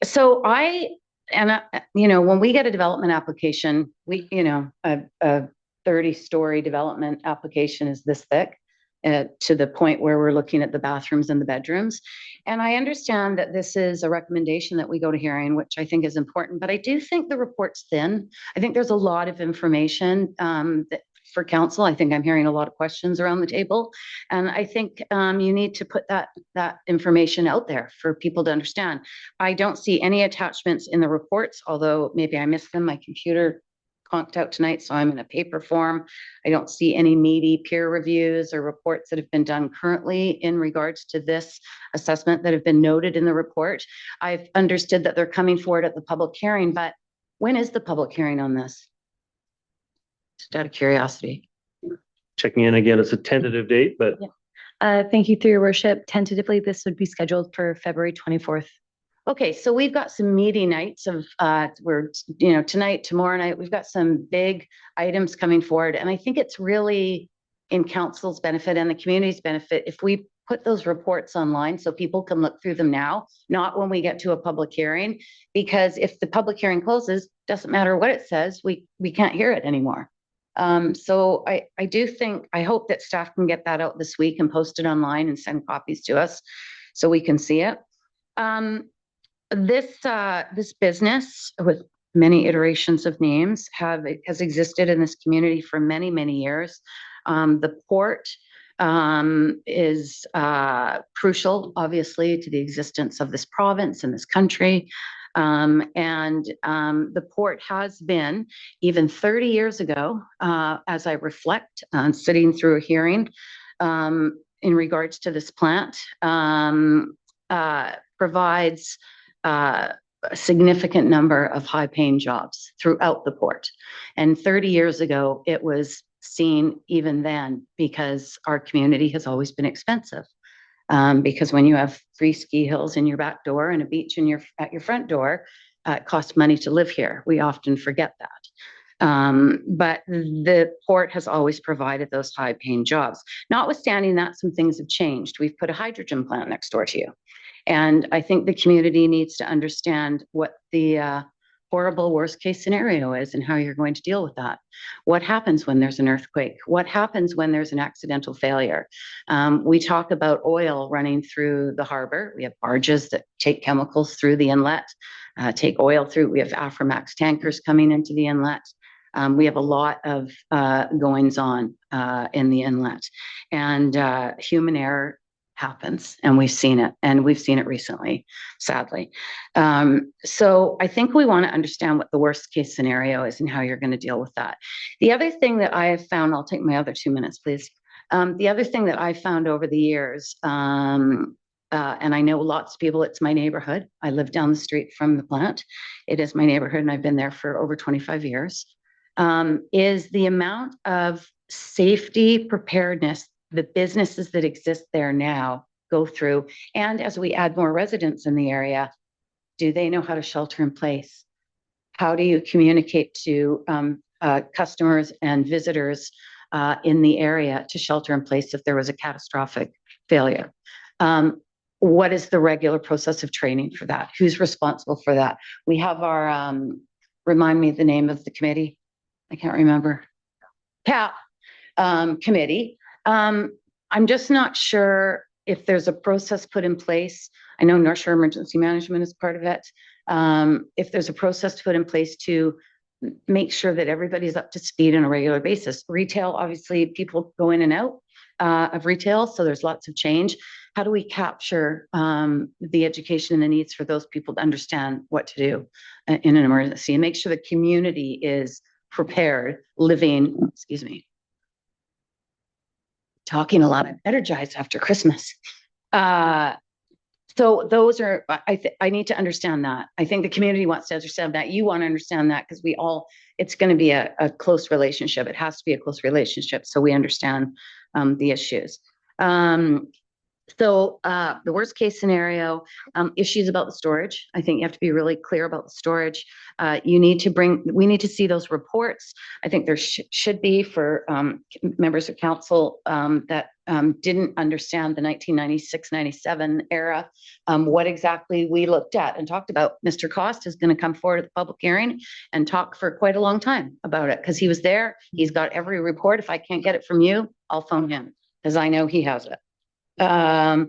H: So when we get a development application, a 30-story development application is this thick. To the point where we're looking at the bathrooms and the bedrooms. And I understand that this is a recommendation that we go to hearing, which I think is important, but I do think the report's thin. I think there's a lot of information for council. I think I'm hearing a lot of questions around the table. And I think you need to put that information out there for people to understand. I don't see any attachments in the reports, although maybe I missed them. My computer conked out tonight, so I'm in a paper form. I don't see any meaty peer reviews or reports that have been done currently in regards to this assessment that have been noted in the report. I've understood that they're coming forward at the public hearing, but when is the public hearing on this? Just out of curiosity.
A: Checking in again, it's a tentative date, but.
D: Yeah. Thank you, through your worship. Tentatively, this would be scheduled for February 24th.
H: Okay, so we've got some meaty nights of tonight, tomorrow night, we've got some big items coming forward. And I think it's really in council's benefit and the community's benefit if we put those reports online so people can look through them now, not when we get to a public hearing. Because if the public hearing closes, doesn't matter what it says, we can't hear it anymore. So I do think, I hope that staff can get that out this week and post it online and send copies to us so we can see it. This business with many iterations of names has existed in this community for many, many years. The port is crucial, obviously, to the existence of this province and this country. The port has been, even 30 years ago, as I reflect on sitting through a hearing in regards to this plant, provides a significant number of high-paying jobs throughout the port. And 30 years ago, it was seen even then, because our community has always been expensive. Because when you have 3 ski hills in your back door and a beach at your front door, it costs money to live here. We often forget that. But the port has always provided those high-paying jobs. Notwithstanding that, some things have changed. We've put a hydrogen plant next door to you. And I think the community needs to understand what the horrible worst case scenario is and how you're going to deal with that. What happens when there's an earthquake? What happens when there's an accidental failure? We talk about oil running through the harbor. We have barges that take chemicals through the inlet, take oil through. We have Aframax tankers coming into the inlet. We have a lot of goings on in the inlet, and human error happens, and we've seen it recently, sadly. So I think we want to understand what the worst case scenario is and how you're going to deal with that. The other thing that I have found, I'll take my other 2 minutes, please. The other thing that I found over the years, and I know lots of people, it's my neighborhood. I live down the street from the plant. It is my neighborhood, and I've been there for over 25 years, is the amount of safety preparedness the businesses that exist there now go through. And as we add more residents in the area, do they know how to shelter in place? How do you communicate to customers and visitors in the area to shelter in place if there was a catastrophic failure? What is the regular process of training for that? Who's responsible for that? We have our, remind me the name of the committee. I can't remember. CAP committee. I'm just not sure if there's a process put in place. I know North Shore Emergency Management is part of it. If there's a process put in place to make sure that everybody's up to speed on a regular basis. Retail, obviously, people go in and out of retail, so there's lots of change. How do we capture the education and the needs for those people to understand what to do in an emergency and make sure the community is prepared, living, excuse me, talking a lot, I'm energized after Christmas. So those are, I need to understand that. I think the community wants to understand that. You want to understand that because it's going to be a close relationship. It has to be a close relationship so we understand the issues. So the worst case scenario, issues about the storage. I think you have to be really clear about the storage. We need to see those reports. I think there should be for members of council that didn't understand the 1996-97 era, what exactly we looked at and talked about. Mr. Cost is going to come forward at the public hearing and talk for quite a long time about it because he was there. He's got every report. If I can't get it from you, I'll phone him because I know he has it. The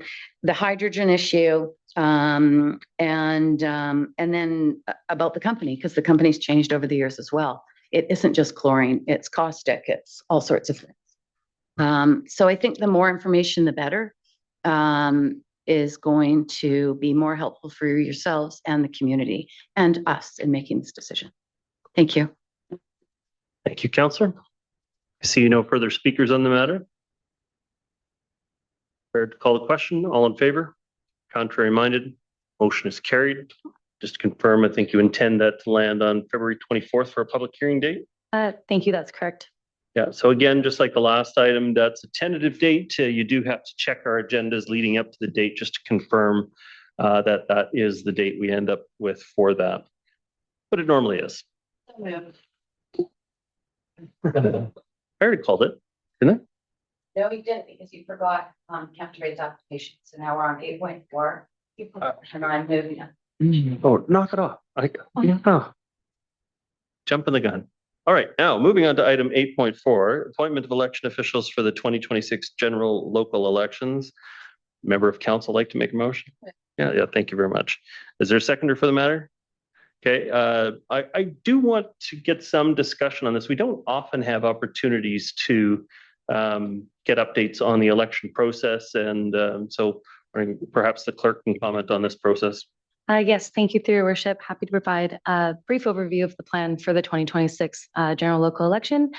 H: hydrogen issue, and then about the company, because the company's changed over the years as well. It isn't just chlorine, it's caustic, it's all sorts of things. So I think the more information, the better, is going to be more helpful for yourselves and the community and us in making this decision. Thank you.
A: Thank you, Councillor. I see no further speakers on the matter. Prepared to call the question. All in favor? Contrary minded? Motion is carried. Just to confirm, I think you intend that to land on February 24th for a public hearing date?
D: Thank you. That's correct.
A: Yeah. So again, just like the last item, that's a tentative date. You do have to check our agendas leading up to the date just to confirm that that is the date we end up with for that. But it normally is. I already called it, didn't I?
H: No, you didn't, because you forgot Chemtrade's application. So now we're on 8.4. And I'm moving it.
A: Oh, knock it off. Oh. Jumping the gun. All right, now moving on to item 8.4, appointment of election officials for the 2026 general local elections. Member of council like to make a motion? Yeah, thank you very much. Is there a seconder for the matter? Okay, I do want to get some discussion on this. We don't often have opportunities to get updates on the election process, and so perhaps the clerk can comment on this process.
P: Yes, thank you, through your worship. Happy to provide a brief overview of the plan for the 2026 general local election.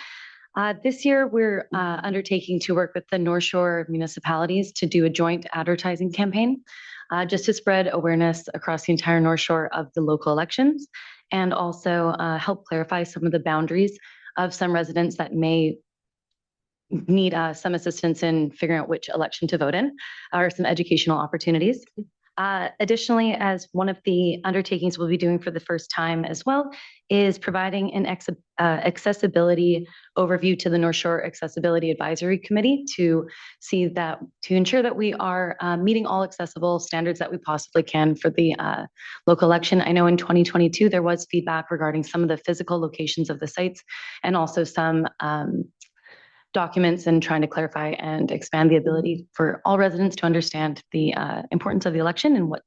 P: This year, we're undertaking to work with the North Shore municipalities to do a joint advertising campaign, just to spread awareness across the entire North Shore of the local elections, and also help clarify some of the boundaries of some residents that may need some assistance in figuring out which election to vote in, or some educational opportunities. Additionally, as one of the undertakings we'll be doing for the first time as well, is providing an accessibility overview to the North Shore Accessibility Advisory Committee to ensure that we are meeting all accessible standards that we possibly can for the local election. I know in 2022, there was feedback regarding some of the physical locations of the sites, and also some documents, and trying to clarify and expand the ability for all residents to understand the importance of the election and what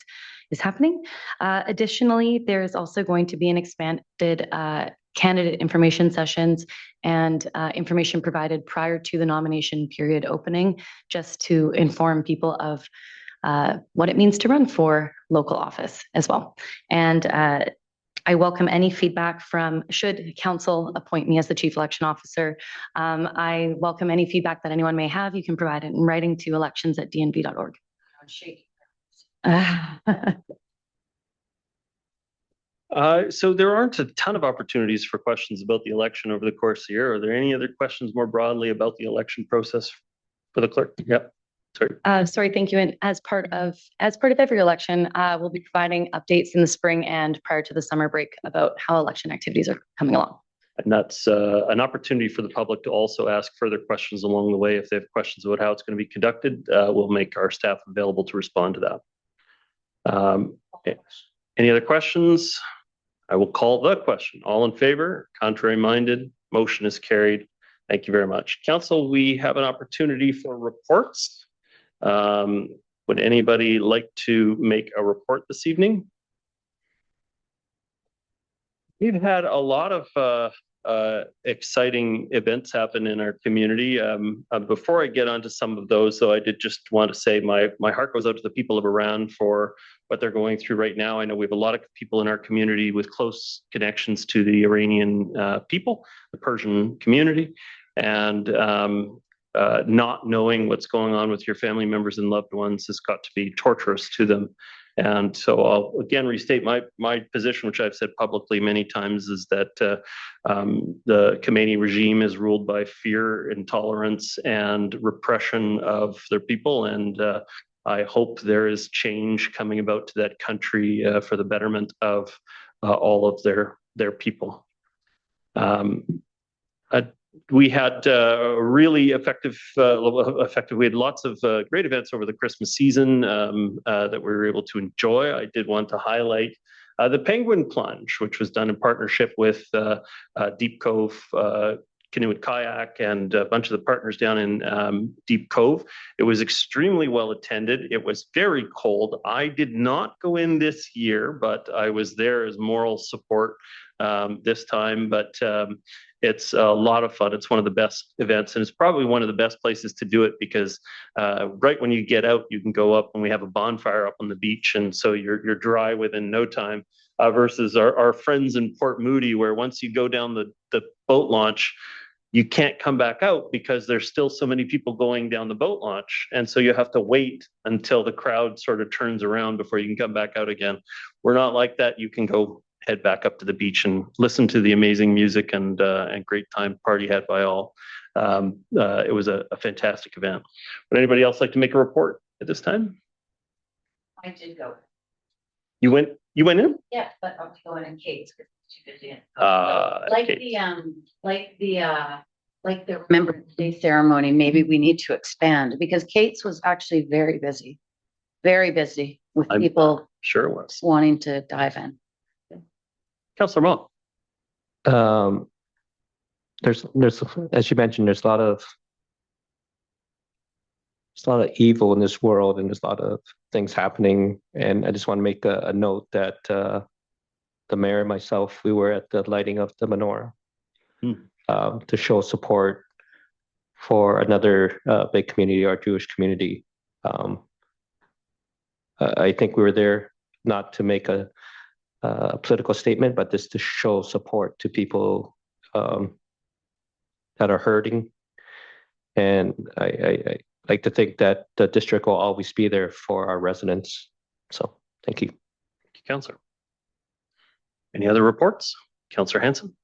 P: is happening. Additionally, there is also going to be an expanded candidate information sessions and information provided prior to the nomination period opening, just to inform people of what it means to run for local office as well. And I welcome any feedback from, should council appoint me as the chief election officer. I welcome any feedback that anyone may have. You can provide it in writing to elections@dnv.org.
A: So there aren't a ton of opportunities for questions about the election over the course of the year. Are there any other questions more broadly about the election process for the clerk? Yep.
P: Sorry, thank you. And as part of every election, we'll be providing updates in the spring and prior to the summer break about how election activities are coming along.
A: And that's an opportunity for the public to also ask further questions along the way. If they have questions about how it's going to be conducted, we'll make our staff available to respond to that. Any other questions? I will call the question. All in favor? Contrary minded? Motion is carried. Thank you very much. Council, we have an opportunity for reports. Would anybody like to make a report this evening? We've had a lot of exciting events happen in our community. Before I get onto some of those, though, I did just want to say my heart goes out to the people of Iran for what they're going through right now. I know we have a lot of people in our community with close connections to the Iranian people, the Persian community, and not knowing what's going on with your family members and loved ones has got to be torturous to them. And so I'll again restate my position, which I've said publicly many times, is that the Khomeini regime is ruled by fear, intolerance, and repression of their people. And I hope there is change coming about to that country for the betterment of all of their people. We had really effective. We had lots of great events over the Christmas season that we were able to enjoy. I did want to highlight the Penguin Plunge, which was done in partnership with Deep Cove Canoe and Kayak and a bunch of the partners down in Deep Cove. It was extremely well attended. It was very cold. I did not go in this year, but I was there as moral support this time. But it's a lot of fun. It's one of the best events, and it's probably one of the best places to do it because right when you get out, you can go up and we have a bonfire up on the beach, and so you're dry within no time. Versus our friends in Port Moody, where once you go down the boat launch, you can't come back out because there's still so many people going down the boat launch, and so you have to wait until the crowd sort of turns around before you can come back out again. We're not like that. You can go head back up to the beach and listen to the amazing music and great time party had by all. It was a fantastic event. Would anybody else like to make a report at this time?
H: I did go.
A: You went in?
H: Yeah, but I'm going in Kate's because it's too busy.
A: Kate.
H: Like the like the Remembrance Day ceremony, maybe we need to expand because Kate's was actually very busy with
A: I'm
H: people
A: sure it was.
H: wanting to dive in.
A: Councillor Mo.
J: There's, as you mentioned, there's a lot of evil in this world, and there's a lot of things happening. And I just want to make a note that the mayor and myself, we were at the lighting of the menorah to show support for another big community, our Jewish community. I think we were there not to make a political statement, but just to show support to people that are hurting. And I like to think that the district will always be there for our residents. So thank you.
A: Thank you, Councillor. Any other reports? Councillor Hanson.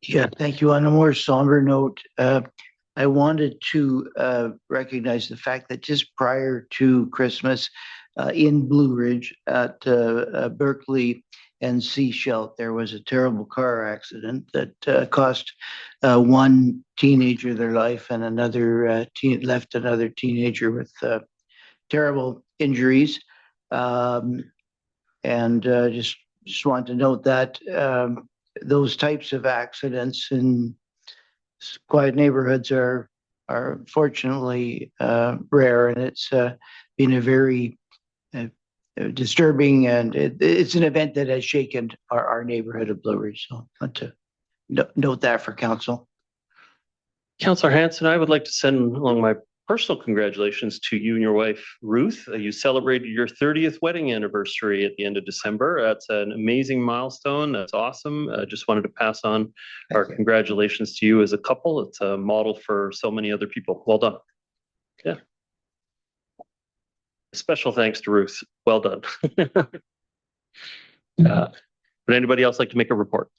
M: Yeah, thank you. On a more somber note, I wanted to recognize the fact that just prior to Christmas in Blue Ridge at Berkeley and Seashell, there was a terrible car accident that cost one teenager their life and another left another teenager with terrible injuries. And just want to note that those types of accidents in quiet neighborhoods are fortunately rare, and it's been a very disturbing, and it's an event that has shaken our neighborhood of Blue Ridge. So I want to note that for council.
A: Councillor Hanson, I would like to send along my personal congratulations to you and your wife, Ruth. You celebrated your 30th wedding anniversary at the end of December. That's an amazing milestone. That's awesome. Just wanted to pass on our congratulations to you as a couple. It's a model for so many other people. Well done. Yeah. Special thanks to Ruth. Well done. Would anybody else like to make a report?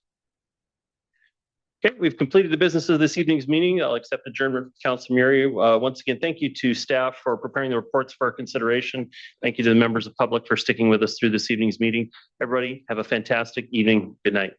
A: Okay, we've completed the business of this evening's meeting. I'll accept adjournment from Council Murray. Once again, thank you to staff for preparing the reports for our consideration. Thank you to the members of the public for sticking with us through this evening's meeting. Everybody have a fantastic evening. Good night.